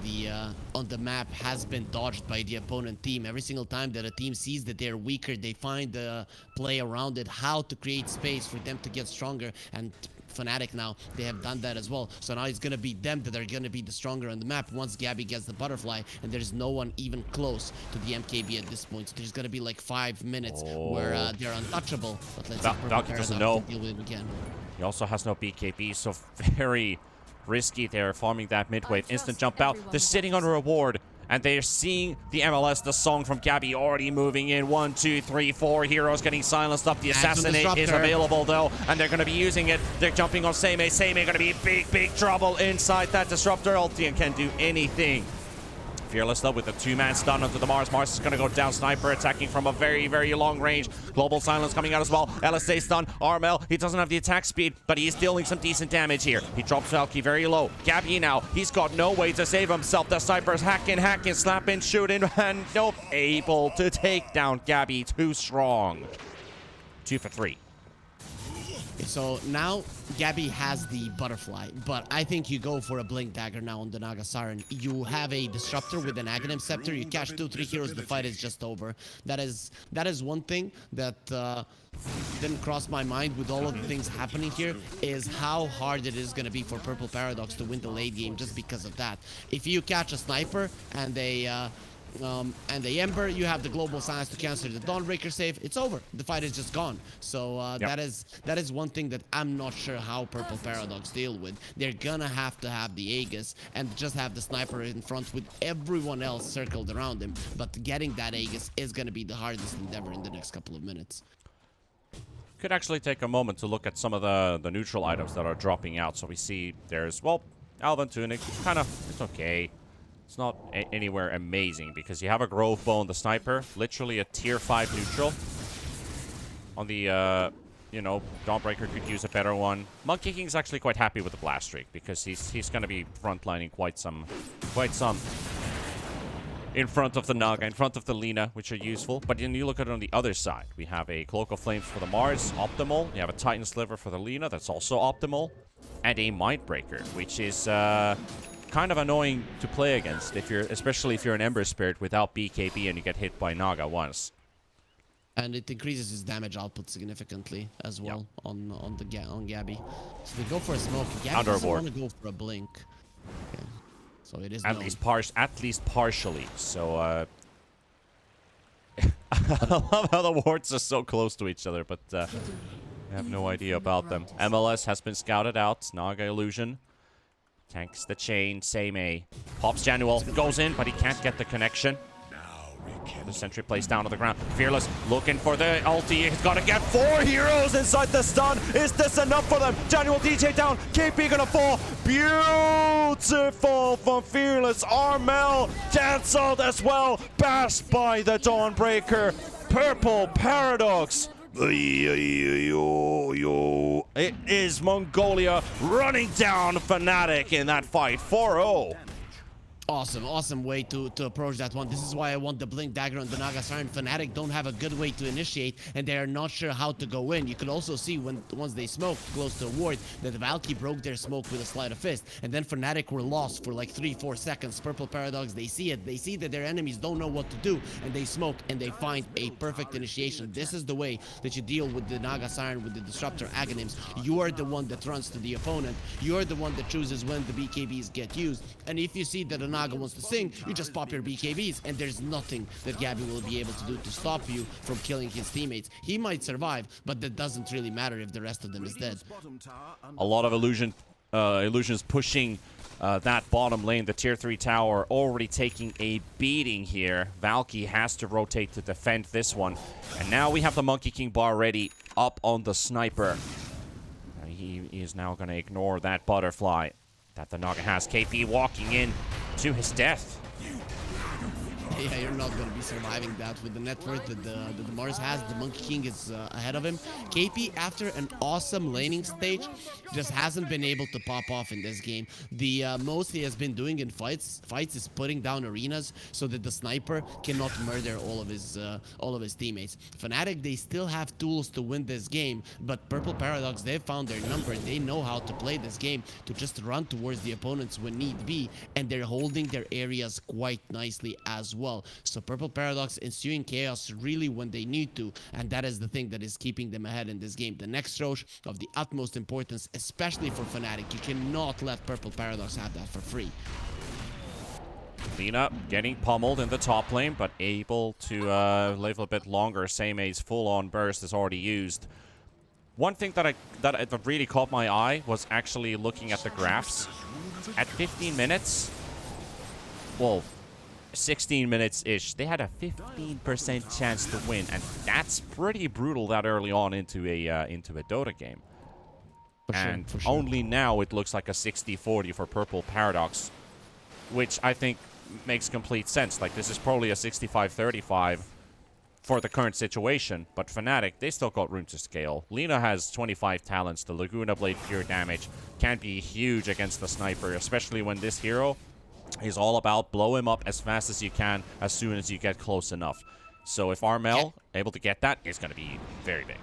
the map has been dodged by the opponent team. Every single time that a team sees that they're weaker, they find a play around it, how to create space for them to get stronger. And Fnatic now, they have done that as well. So now it's going to be them that are going to be the stronger on the map once Gabby gets the butterfly, and there's no one even close to the MKB at this point. So there's going to be like 5 minutes where they're untouchable. But let's see Valky doesn't know. Deal with it again. He also has no BKB, so very risky there, farming that mid wave. Instant jump out. They're sitting on a reward, and they're seeing the MLS, the song from Gabby already moving in. 1, 2, 3, 4 heroes getting silenced up. The assassinate is available though, and they're going to be using it. They're jumping on Seimei. Seimei going to be big trouble inside that disruptor ulti and can't do anything. Fearless though with the 2-man stun onto the Mars. Mars is going to go down. Sniper attacking from a very long range. Global silence coming out as well. LSA stun. Armel, he doesn't have the attack speed, but he is dealing some decent damage here. He drops Valky very low. Gabby now, he's got no way to save himself. The Sniper's hacking, slapping, shooting, and nope, able to take down Gabby. Too strong. 2 for 3. So now Gabby has the butterfly, but I think you go for a blink dagger now on the Naga Siren. You have a disruptor with an Aghanim scepter. You catch 2-3 heroes, the fight is just over. That is one thing that didn't cross my mind with all of the things happening here, is how hard it is going to be for Purple Paradox to win the late game just because of that. If you catch a Sniper and and the Ember, you have the global science to cancel the Dawnbreaker save. It's over. The fight is just gone. So Yep. that is one thing that I'm not sure how Purple Paradox deal with. They're gonna have to have the Aegis and just have the sniper in front with everyone else circled around him. But getting that Aegis is gonna be the hardest endeavor in the next couple of minutes. Could actually take a moment to look at some of the neutral items that are dropping out. So we see there's, well, Alvin Tunic. It's okay. It's not anywhere amazing because you have a Grove Bow on the sniper, literally a tier 5 neutral. On the, you know, Dawnbreaker could use a better one. Monkey King's actually quite happy with the Blast Streak because he's going to be frontlining quite some in front of the Naga, in front of the Lina, which are useful. But then you look at it on the other side. We have a Cloak of Flames for the Mars, optimal. You have a Titan Sliver for the Lina, that's also optimal. And a Mindbreaker, which is kind of annoying to play against, especially if you're an Ember Spirit without BKB and you get hit by Naga once. And it increases his damage output significantly as well on Gabby. So they go for a smoke. Gabby doesn't want to go for a blink. Okay. So it is at least partially. So I love how the wards are so close to each other, but I have no idea about them. MLS has been scouted out. Naga Illusion tanks the chain. Same A. Pops Januel, goes in, but he can't get the connection. The sentry plays down to the ground. Fearless looking for the ulti. He's got to get 4 heroes inside the stun. Is this enough for them? Januel DJ down. KP gonna fall. Beautiful from Fearless. Armel cancelled as well. Bashed by the Dawnbreaker. Purple Paradox. It is Mongolia running down Fnatic in that fight. 4-0. Awesome way to approach that one. This is why I want the Blink Dagger on the Naga Siren. Fnatic don't have a good way to initiate, and they are not sure how to go in. You could also see once they smoked close to a ward that Valky broke their smoke with a sleight of fist, and then Fnatic were lost for like 3-4 seconds. Purple Paradox, they see it. They see that their enemies don't know what to do, and they smoke, and they find a perfect initiation. This is the way that you deal with the Naga Siren, with the Disruptor Aghanim's. You are the one that runs to the opponent. You're the one that chooses when the BKBs get used, and if you see that a Naga wants to sing, you just pop your BKBs, and there's nothing that Gabby will be able to do to stop you from killing his teammates. He might survive, but that doesn't really matter if the rest of them is dead. A lot of illusions pushing that bottom lane. The tier 3 tower already taking a beating here. Valky has to rotate to defend this one. And now we have the Monkey King bar ready up on the sniper. He is now going to ignore that butterfly that the Naga has. KP walking in to his death. Yeah, you're not going to be surviving that with the net worth that the Mars has. The Monkey King is ahead of him. KP, after an awesome laning stage, just hasn't been able to pop off in this game. The most he has been doing in fights is putting down arenas so that the sniper cannot murder all of his teammates. Fnatic, they still have tools to win this game, but Purple Paradox, they've found their number. They know how to play this game to just run towards the opponents when need be, and they're holding their areas quite nicely as well. So Purple Paradox ensuing chaos really when they need to, and that is the thing that is keeping them ahead in this game. The next Roche of the utmost importance, especially for Fnatic. You cannot let Purple Paradox have that for free. Lina getting pummeled in the top lane, but able to live a bit longer. Seime's full-on burst is already used. One thing that really caught my eye was actually looking at the graphs. At 15 minutes, well, 16 minutes-ish, they had a 15% chance to win, and that's pretty brutal that early on into a Dota game. For sure. Only now it looks like a 60-40 for Purple Paradox, which I think makes complete sense. Like, this is probably a 65-35 for the current situation, but Fnatic, they still got room to scale. Lina has 25 talents. The Laguna Blade pure damage can be huge against the sniper, especially when this hero is all about blow him up as fast as you can as soon as you get close enough. So if Armel able to get that, it's going to be very big.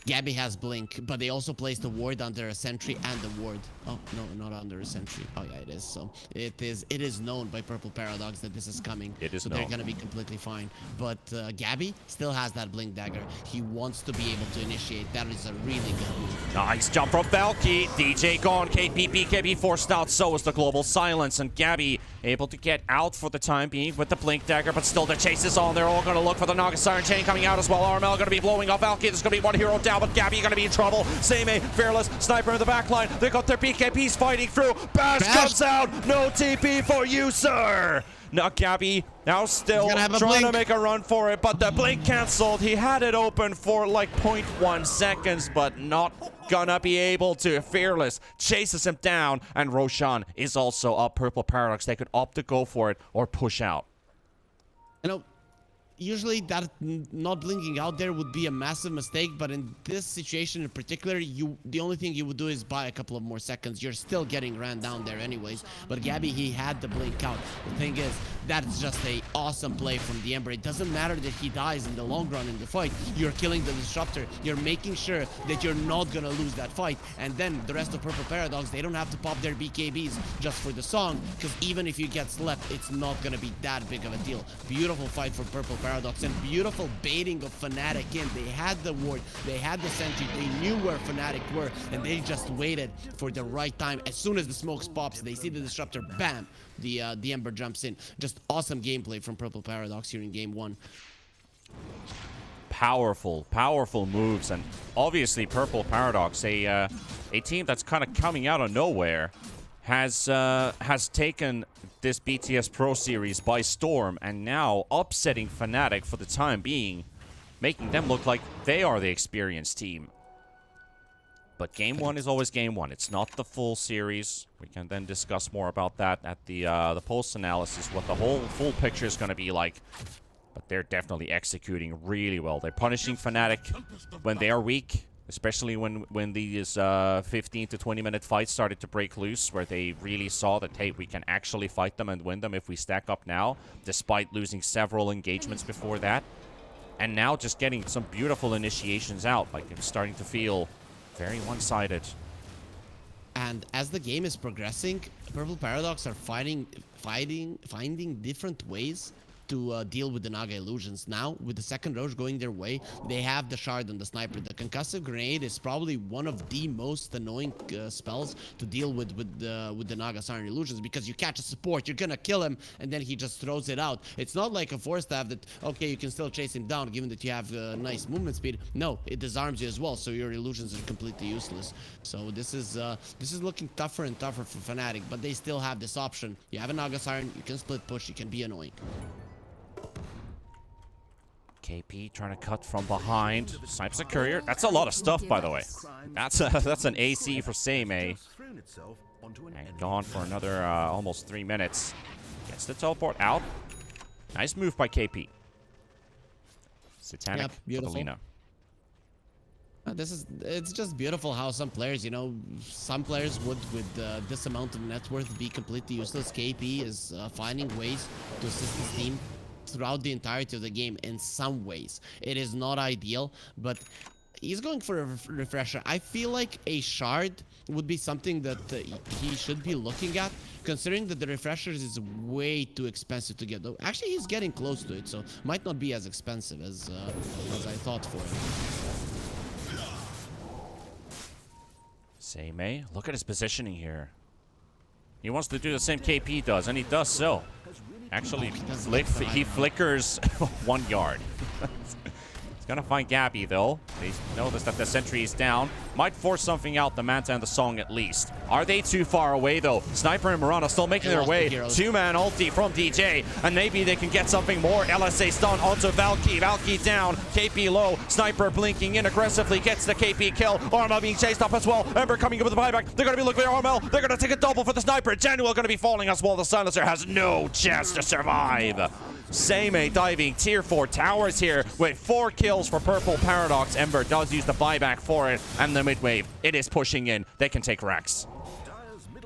Gabby has blink, but they also placed the ward under a sentry and the ward. Oh no, not under a sentry. Oh yeah, it is. So it is known by Purple Paradox that this is coming. It is so known. They're gonna be completely fine. But Gabby still has that blink dagger. He wants to be able to initiate. That is a really good move. Nice jump from Valky. DJ gone. BKB forced out. So is the global silence. And Gabby able to get out for the time being with the blink dagger, but still the chase is on. They're all going to look for the Naga Siren Chain coming out as well. Armel going to be blowing off Valky. There's going to be one hero down, but Gabby going to be in trouble. Same Fearless, Sniper in the back line. They got their BKBs fighting through. Bash comes out. No TP for you, sir. Now Gabby now still trying to make a run for it, but the blink cancelled. He had it open for like 0.1 seconds, but not gonna be able to. Fearless chases him down, and Roshan is also up. Purple Paradox, they could opt to go for it or push out. You know, usually that not blinking out there would be a massive mistake, but in this situation in particular, the only thing you would do is buy a couple of more seconds. You're still getting ran down there anyways. But Gabby, he had the blink out. The thing is, that's just a awesome play from the Ember. It doesn't matter that he dies in the long run in the fight. You're killing the disruptor. You're making sure that you're not gonna lose that fight. And then the rest of Purple Paradox, they don't have to pop their BKBs just for the song, because even if you get slept, it's not gonna be that big of a deal. Beautiful fight for Purple Paradox, and beautiful baiting of Fnatic in. They had the ward, they had the sentry, they knew where Fnatic were, and they just waited for the right time. As soon as the smoke pops, they see the disruptor, bam, the Ember jumps in. Just awesome gameplay from Purple Paradox here in game 1. Powerful moves, and obviously Purple Paradox, a team that's kind of coming out of nowhere, has taken this BTS Pro Series by storm, and now upsetting Fnatic for the time being, making them look like they are the experienced team. But game 1 is always game 1. It's not the full series. We can then discuss more about that at the post-analysis, what the whole full picture is going to be like. But they're definitely executing really well. They're punishing Fnatic when they are weak, especially when these 15 to 20-minute fights started to break loose, where they really saw that, hey, we can actually fight them and win them if we stack up now, despite losing several engagements before that. And now just getting some beautiful initiations out. Like, I'm starting to feel very one-sided. And as the game is progressing, Purple Paradox are finding different ways to deal with the Naga illusions. Now, with the second Roche going their way, they have the shard on the sniper. The concussive grenade is probably one of the most annoying spells to deal with the Naga Siren illusions, because you catch a support, you're gonna kill him, and then he just throws it out. It's not like a force staff that, okay, you can still chase him down given that you have nice movement speed. No, it disarms you as well, so your illusions are completely useless. So this is looking tougher and tougher for Fnatic, but they still have this option. You have a Naga Siren, you can split push, you can be annoying. KP trying to cut from behind. Snipes a courier. That's a lot of stuff, by the way. That's an AC for Same. And gone for another almost 3 minutes. Gets the teleport out. Nice move by KP. Satanic, yep, Catalina. It's just beautiful how some players, you know, some players would, with this amount of net worth, be completely useless. KP is finding ways to assist his team throughout the entirety of the game in some ways. It is not ideal, but he's going for a refresher. I feel like a shard would be something that he should be looking at, considering that the refreshers is way too expensive to get. Though actually, he's getting close to it, so might not be as expensive as I thought for him. Same. Look at his positioning here. He wants to do the same KP does, and he does so. Actually, he flickers 1 yard. He's gonna find Gabby, though. They notice that the sentry is down. Might force something out, the Manta and the Song at least. Are they too far away, though? Sniper and Mirana still making their way. 2-man ulti from DJ, and maybe they can get something more. LSA stun onto Valky. Valky down. KP low. Sniper blinking in aggressively. Gets the KP kill. Armel being chased up as well. Ember coming in with the buyback. They're going to be looking for Armel. They're going to take a double for the Sniper. Genuel going to be falling as well. The Silencer has no chance to survive. Same diving. Tier 4 towers here with 4 kills for Purple Paradox. Ember does use the buyback for it, and the mid wave, it is pushing in. They can take Rex.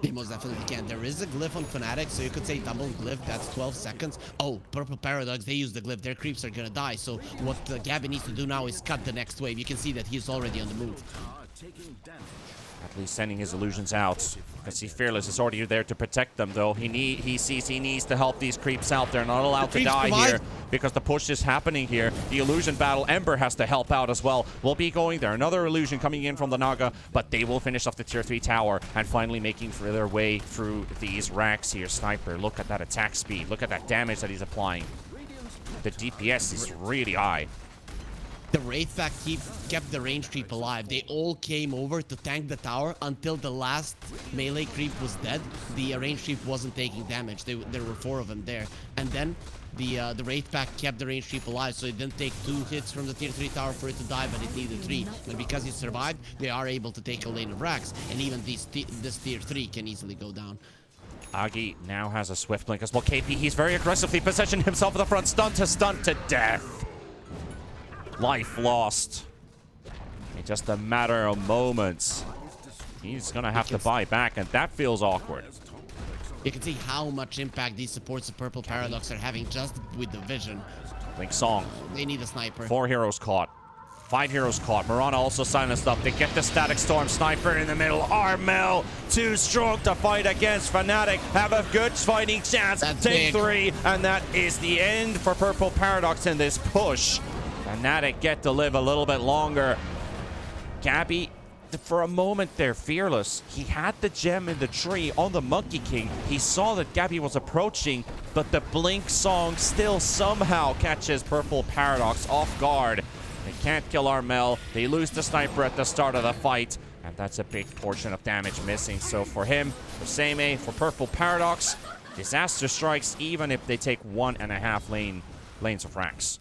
They most definitely can. There is a glyph on Fnatic, so you could say double glyph, that's 12 seconds. Oh, Purple Paradox, they use the glyph, their creeps are gonna die. So what Gabby needs to do now is cut the next wave. You can see that he's already on the move. At least sending his illusions out. Because see, Fearless is already there to protect them, though. He sees he needs to help these creeps out. They're not allowed to die here because the push is happening here. The illusion battle, Ember has to help out as well. Will be going there. Another illusion coming in from the Naga, but they will finish off the tier 3 tower and finally making for their way through these racks here. Sniper, look at that attack speed. Look at that damage that he's applying. The DPS is really high. The Wraith Pack kept the range creep alive. They all came over to tank the tower until the last melee creep was dead. The range creep wasn't taking damage. There were 4 of them there. And then the Wraith Pack kept the range creep alive, so it didn't take 2 hits from the tier 3 tower for it to die, but it needed 3. And because it survived, they are able to take a lane of racks. And even this tier 3 can easily go down. Agi now has a swift blink as well. KP, he's very aggressively positioned himself at the front. Stun to death. Life lost in just a matter of moments. He's gonna have to buy back, and that feels awkward. You can see how much impact these supports of Purple Paradox are having just with the vision. Blink Song. They need a sniper. 4 heroes caught. 5 heroes caught. Mirana also silenced up. They get the Static Storm. Sniper in the middle. Armel too strong to fight against Fnatic. Have a good fighting chance. Take 3, and that is the end for Purple Paradox in this push. Fnatic get to live a little bit longer. Gabby, for a moment there, Fearless. He had the gem in the tree on the Monkey King. He saw that Gabby was approaching, but the Blink Song still somehow catches Purple Paradox off guard. They can't kill Armel. They lose the sniper at the start of the fight, and that's a big portion of damage missing. So for him, for Seimei, for Purple Paradox, disaster strikes even if they take 1.5 lanes of racks.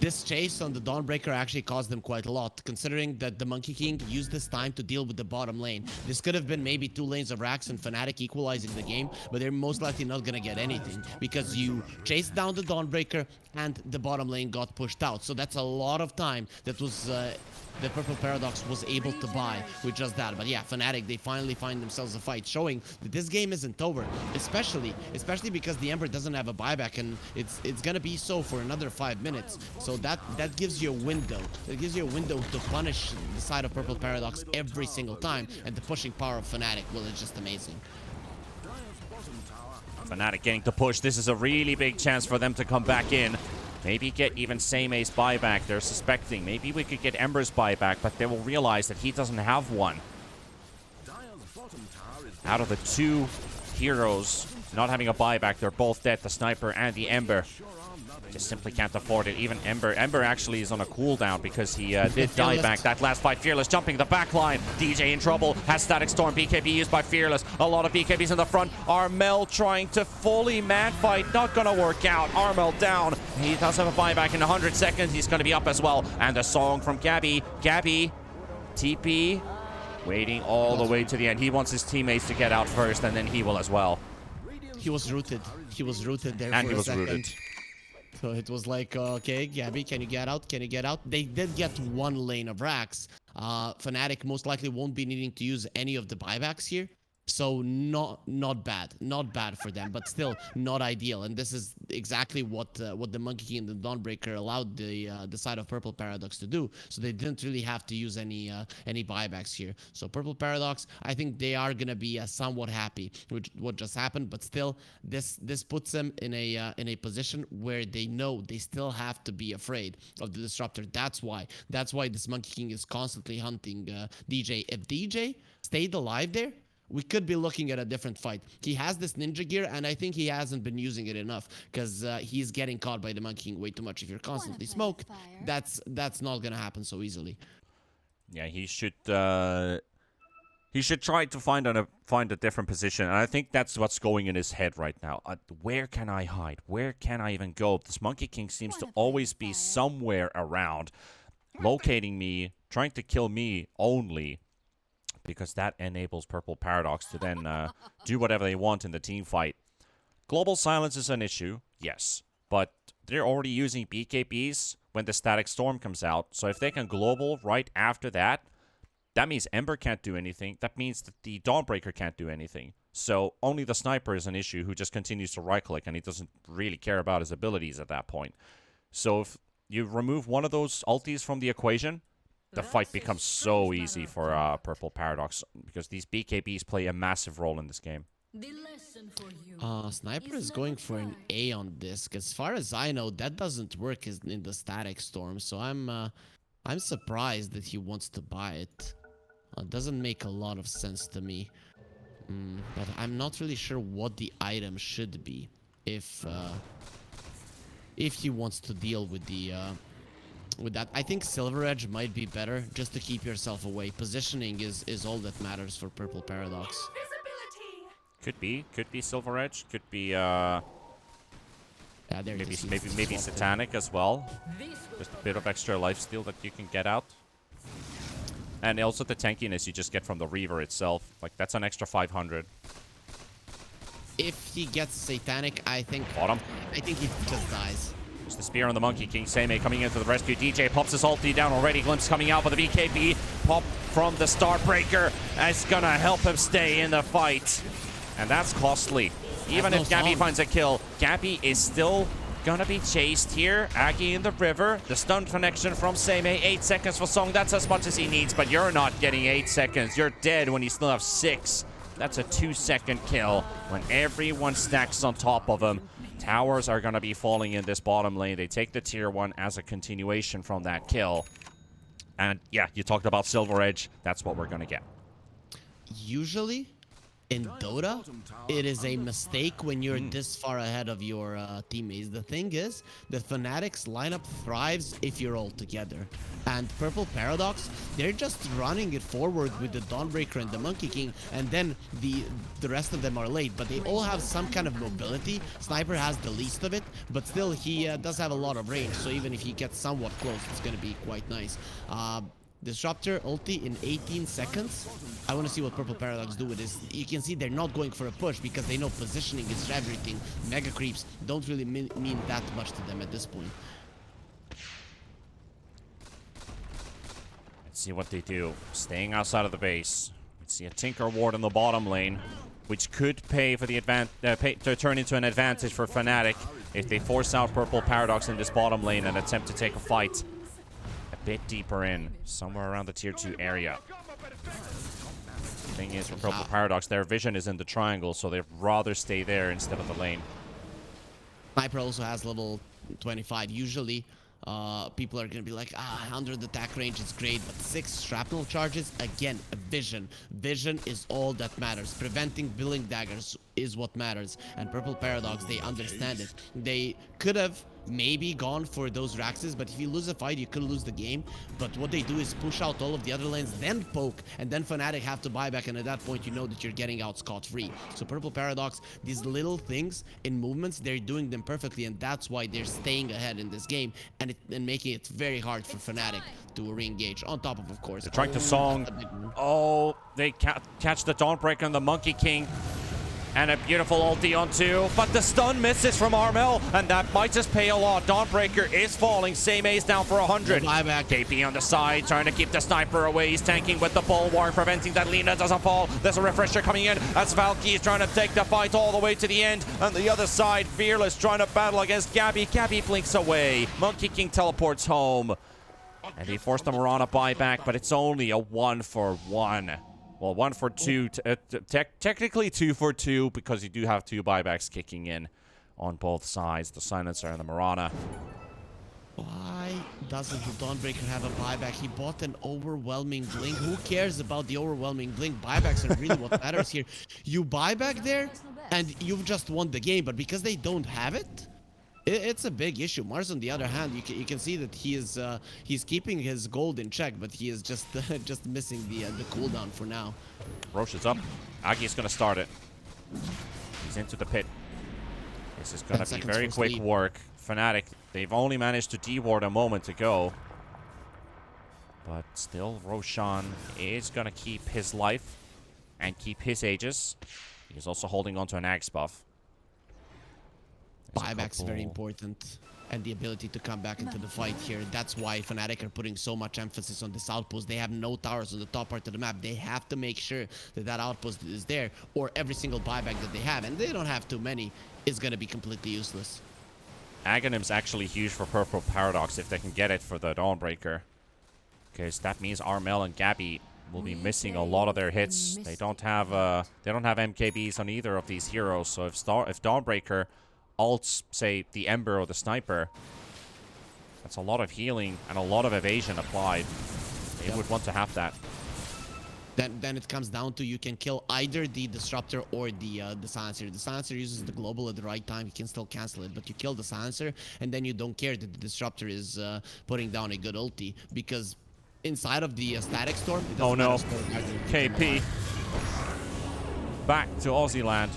This chase on the Dawnbreaker actually caused them quite a lot, considering that the Monkey King used this time to deal with the bottom lane. This could have been maybe 2 lanes of racks and Fnatic equalizing the game, but they're most likely not gonna get anything because you chased down the Dawnbreaker and the bottom lane got pushed out. So that's a lot of time that was the Purple Paradox was able to buy with just that. But yeah, Fnatic, they finally find themselves a fight, showing that this game isn't over, especially because the Ember doesn't have a buyback, and it's gonna be so for another 5 minutes. So that gives you a window. That gives you a window to punish the side of Purple Paradox every single time, and the pushing power of Fnatic, well, it's just amazing. Fnatic getting to push. This is a really big chance for them to come back in. Maybe get even Seimei's buyback. They're suspecting. Maybe we could get Ember's buyback, but they will realize that he doesn't have one. Out of the 2 heroes not having a buyback, they're both dead. The Sniper and the Ember. Just simply can't afford it. Even Ember actually is on a cooldown because he did die back that last fight. Fearless jumping the back line. DJ in trouble. Has Static Storm. BKB used by Fearless. A lot of BKBs in the front. Armel trying to fully man fight. Not going to work out. Armel down. He does have a buyback in 100 seconds. He's going to be up as well. And a song from Gabby. Gabby. TP. Waiting all the way to the end. He wants his teammates to get out first, and then he will as well. He was rooted. He was rooted there and for he a was second. rooted. So it was like, okay, Gabby, can you get out? Can you get out? They did get 1 lane of racks. Fnatic most likely won't be needing to use any of the buybacks here. So not bad for them, but still not ideal. And this is exactly what the Monkey King and the Dawnbreaker allowed the side of Purple Paradox to do. So they didn't really have to use any buybacks here. So Purple Paradox, I think they are gonna be somewhat happy with what just happened, but still this puts them in a position where they know they still have to be afraid of the Disruptor. That's why this Monkey King is constantly hunting DJ. If DJ stayed alive there, we could be looking at a different fight. He has this ninja gear, and I think he hasn't been using it enough because he's getting caught by the Monkey King way too much. If you're constantly smoked, that's not gonna happen so easily. Yeah, he should try to find a different position, and I think that's what's going in his head right now. Where can I hide? Where can I even go? This Monkey King seems to always be somewhere around, locating me, trying to kill me only, because that enables Purple Paradox to then do whatever they want in the team fight. Global silence is an issue, yes, but they're already using BKBs when the Static Storm comes out, so if they can global right after that, that means Ember can't do anything. That means that the Dawnbreaker can't do anything. So only the sniper is an issue who just continues to right-click, and he doesn't really care about his abilities at that point. So if you remove one of those ultis from the equation, the fight becomes so easy for Purple Paradox, because these BKBs play a massive role in this game. Sniper is going for an A on this. As far as I know, that doesn't work in the static storm. So I'm surprised that he wants to buy it. It doesn't make a lot of sense to me. But I'm not really sure what the item should be if he wants to deal with the with that. I think Silver Edge might be better just to keep yourself away. Positioning is all that matters for Purple Paradox. Could be Silver Edge. Could be Yeah, maybe Satanic as well. Just a bit of extra lifesteal that you can get out. And also the tankiness you just get from the Reaver itself. Like, that's an extra 500. If he gets Satanic, I think... Bottom. I think he just dies. There's the spear on the Monkey King. Seimei coming into the rescue. DJ pops his ulti down already. Glimpse coming out, but the BKB pop from the Starbreaker is gonna help him stay in the fight. And that's costly. Even if Gabby finds a kill, Gabby is still gonna be chased here. Aggie in the river. The stun connection from Seimei. 8 seconds for Song. That's as much as he needs, but you're not getting 8 seconds. You're dead when you still have 6. That's a 2-second kill when everyone stacks on top of him. Towers are gonna be falling in this bottom lane. They take the tier 1 as a continuation from that kill. And yeah, you talked about Silver Edge. That's what we're gonna get. Usually, in Dota, it is a mistake when you're this far ahead of your teammates. The thing is, the Fnatic's lineup thrives if you're all together. And Purple Paradox, they're just running it forward with the Dawnbreaker and the Monkey King, and then the rest of them are late. But they all have some kind of mobility. Sniper has the least of it, but still he does have a lot of range. So even if he gets somewhat close, it's going to be quite nice. Disruptor ulti in 18 seconds. I want to see what Purple Paradox do with this. You can see they're not going for a push because they know positioning is everything. Mega creeps don't really mean that much to them at this point. Let's see what they do. Staying outside of the base. Let's see a Tinker Ward in the bottom lane, which could pay for the to turn into an advantage for Fnatic if they force out Purple Paradox in this bottom lane and attempt to take a fight bit deeper in, somewhere around the tier 2 area. The thing is, for Purple Paradox, their vision is in the triangle, so they'd rather stay there instead of the lane. Sniper also has level 25. Usually, people are going to be like, 100 attack range is great, but 6 shrapnel charges, again, vision. Vision is all that matters. Preventing billing daggers is what matters. And Purple Paradox, they understand it. They could have maybe gone for those Raxes, but if you lose a fight, you could lose the game. But what they do is push out all of the other lanes, then poke, and then Fnatic have to buy back, and at that point, you know that you're getting out scot-free. So Purple Paradox, these little things in movements, they're doing them perfectly, and that's why they're staying ahead in this game, and making it very hard for Fnatic to re-engage. On top of course, they're trying to Song. Oh, they catch the Dawnbreaker and the Monkey King. And a beautiful ulti on 2, but the stun misses from Armel, and that might just pay a lot. Dawnbreaker is falling. Seimei's down for 100. Buyback. KP on the side, trying to keep the sniper away. He's tanking with the Bulwark, preventing that Lina doesn't fall. There's a refresher coming in as Valky is trying to take the fight all the way to the end. On the other side, Fearless trying to battle against Gabby. Gabby blinks away. Monkey King teleports home. And they forced the Mirana buyback, but it's only a 1-for-1. Well, 1 for 2, technically 2 for 2, because you do have 2 buybacks kicking in on both sides, the Silencer and the Mirana. Why doesn't the Dawnbreaker have a buyback? He bought an overwhelming blink. Who cares about the overwhelming blink? Buybacks are really what matters here. You buy back there, and you've just won the game, but because they don't have it, it's a big issue. Mars, on the other hand, you can see that he is he's keeping his gold in check, but he is just just missing the cooldown for now. Roche is up. Agi's gonna start it. He's into the pit. This is gonna be very quick work. Fnatic, they've only managed to deward a moment ago, but still, Roshan is gonna keep his life and keep his Aegis. He's also holding on to an Axe buff. Buyback's very important. And the ability to come back into the fight here. That's why Fnatic are putting so much emphasis on this outpost. They have no towers on the top part of the map. They have to make sure that that outpost is there, or every single buyback that they have, and they don't have too many, is going to be completely useless. Aghanim's actually huge for Purple Paradox if they can get it for the Dawnbreaker. Because that means Armel and Gabby will be missing a lot of their hits. They don't have MKBs on either of these heroes, so if Dawnbreaker ults, say, the Ember or the Sniper, that's a lot of healing and a lot of evasion applied. They would want to have that. Then it comes down to you can kill either the Disruptor or the Silencer. The Silencer uses the global at the right time. You can still cancel it, but you kill the Silencer, and then you don't care that the Disruptor is putting down a good ulti, because inside of the Static Storm, it doesn't matter. KP. Back to Aussie land.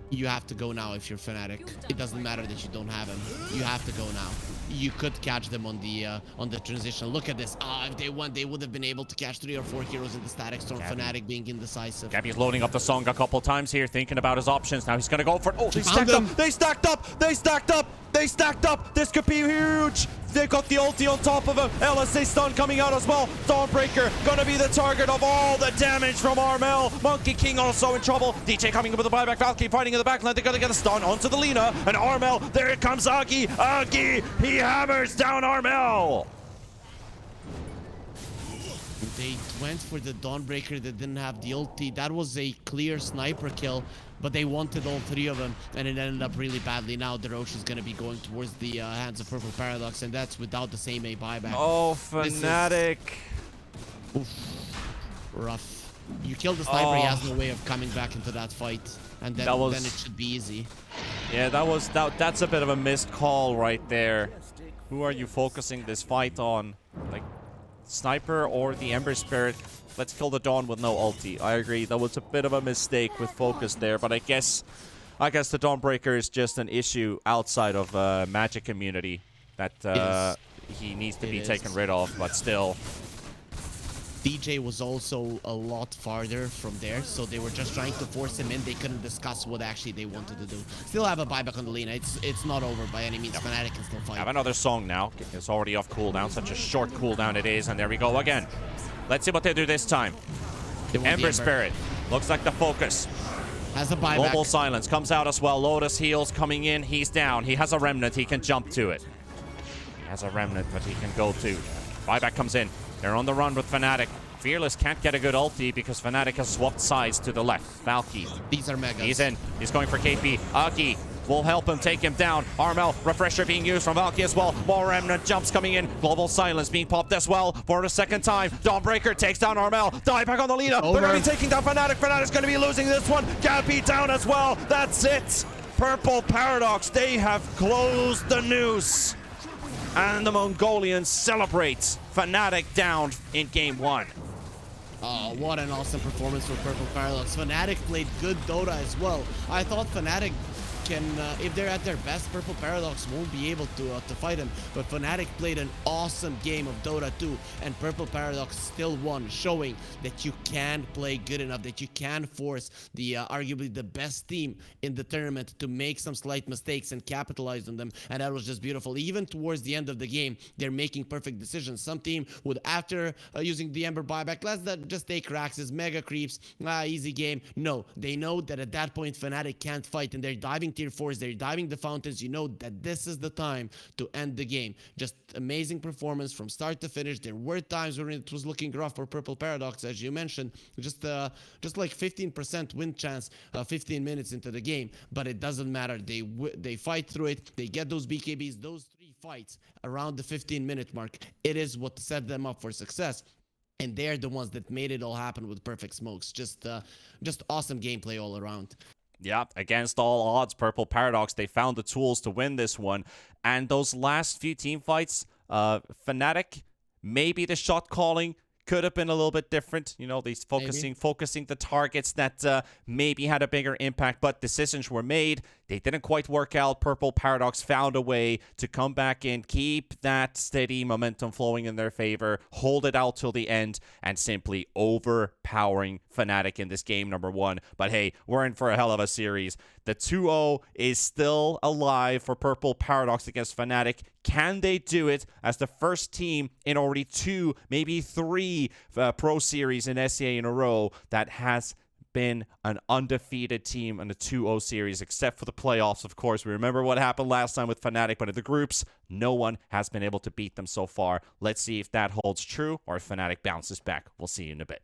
You have to go now if you're Fnatic. It doesn't matter that you don't have him. You have to go now. You could catch them on the transition. Look at this. If they won, they would have been able to catch 3 or 4 heroes in the Static Storm. Fnatic being indecisive. Gabby's loading up the song a couple times here, thinking about his options. Now he's gonna go for it. Oh, they stacked up! They stacked up! They stacked up! They stacked up! This could be huge! They've got the ulti on top of him. LSA stun coming out as well. Dawnbreaker gonna be the target of all the damage from Armel. Monkey King also in trouble. DJ coming in with the buyback. Valkyrie fighting in the backline. They're gonna get a stun onto the Lina. And Armel, there it comes Agi. Agi, he hammers down Armel. They went for the Dawnbreaker that didn't have the ulti. That was a clear sniper kill, but they wanted all 3 of them, and it ended up really badly. Now the Roche is going to be going towards the hands of Purple Paradox, and that's without the same A buyback. Oh, Fnatic. Rough. You kill the sniper, he has no way of coming back into that fight, and then it should be easy. Yeah, that's a bit of a missed call right there. Who are you focusing this fight on? Like, Sniper or the Ember Spirit? Let's kill the Dawn with no ulti. I agree, that was a bit of a mistake with focus there, but I guess the Dawnbreaker is just an issue outside of Magic community that he needs to be taken rid of, but still. DJ was also a lot farther from there, so they were just trying to force him in. They couldn't discuss what actually they wanted to do. Still have a buyback on the Lina. It's not over by any means. Fnatic can still fight. Have another song now. It's already off cooldown. Such a short cooldown it is, and there we go again. Let's see what they do this time. Ember Spirit. Looks like the focus. Has a buyback. Global Silence comes out as well. Lotus heals coming in. He's down. He has a Remnant. He can jump to it. He has a Remnant, but he can go to. Buyback comes in. They're on the run with Fnatic. Fearless can't get a good ulti because Fnatic has swapped sides to the left. Valky. These are megas. He's in. He's going for KP. Aki will help him take him down. Armel, refresher being used from Valky as well. More Remnant jumps coming in. Global Silence being popped as well for the second time. Dawnbreaker takes down Armel. Die back on the Lina. They're going to be taking down Fnatic. Fnatic's going to be losing this one. Gabby down as well. That's it. Purple Paradox, they have closed the noose. And the Mongolians celebrate. Fnatic down in game 1. Oh, what an awesome performance for Purple Paradox. Fnatic played good Dota as well. I thought Fnatic can, if they're at their best, Purple Paradox won't be able to fight him. But Fnatic played an awesome game of Dota 2, and Purple Paradox still won, showing that you can play good enough, that you can force the arguably the best team in the tournament to make some slight mistakes and capitalize on them. And that was just beautiful. Even towards the end of the game, they're making perfect decisions. Some team would, after using the Ember buyback, let's just take Rax's mega creeps, easy game. No, they know that at that point Fnatic can't fight, and they're diving tier 4s, they're diving the fountains. You know that this is the time to end the game. Just amazing performance from start to finish. There were times when it was looking rough for Purple Paradox, as you mentioned, just like 15% win chance 15 minutes into the game, but it doesn't matter. They fight through it. They get those BKBs, those 3 fights around the 15-minute mark. It is what set them up for success. And they're the ones that made it all happen with perfect smokes. Just awesome gameplay all around. Yeah, against all odds, Purple Paradox, they found the tools to win this one. And those last few team fights, Fnatic, maybe the shot calling could have been a little bit different. You know, these focusing the targets that maybe had a bigger impact, but decisions were made. They didn't quite work out. Purple Paradox found a way to come back in, keep that steady momentum flowing in their favor, hold it out till the end, and simply overpowering Fnatic in this game number 1. But hey, we're in for a hell of a series. The 2-0 is still alive for Purple Paradox against Fnatic. Can they do it as the first team in already 2, maybe 3 Pro Series in SEA in a row that has been an undefeated team in the 2-0 series, except for the playoffs, of course. We remember what happened last time with Fnatic, but in the groups, no one has been able to beat them so far. Let's see if that holds true or if Fnatic bounces back. We'll see you in a bit.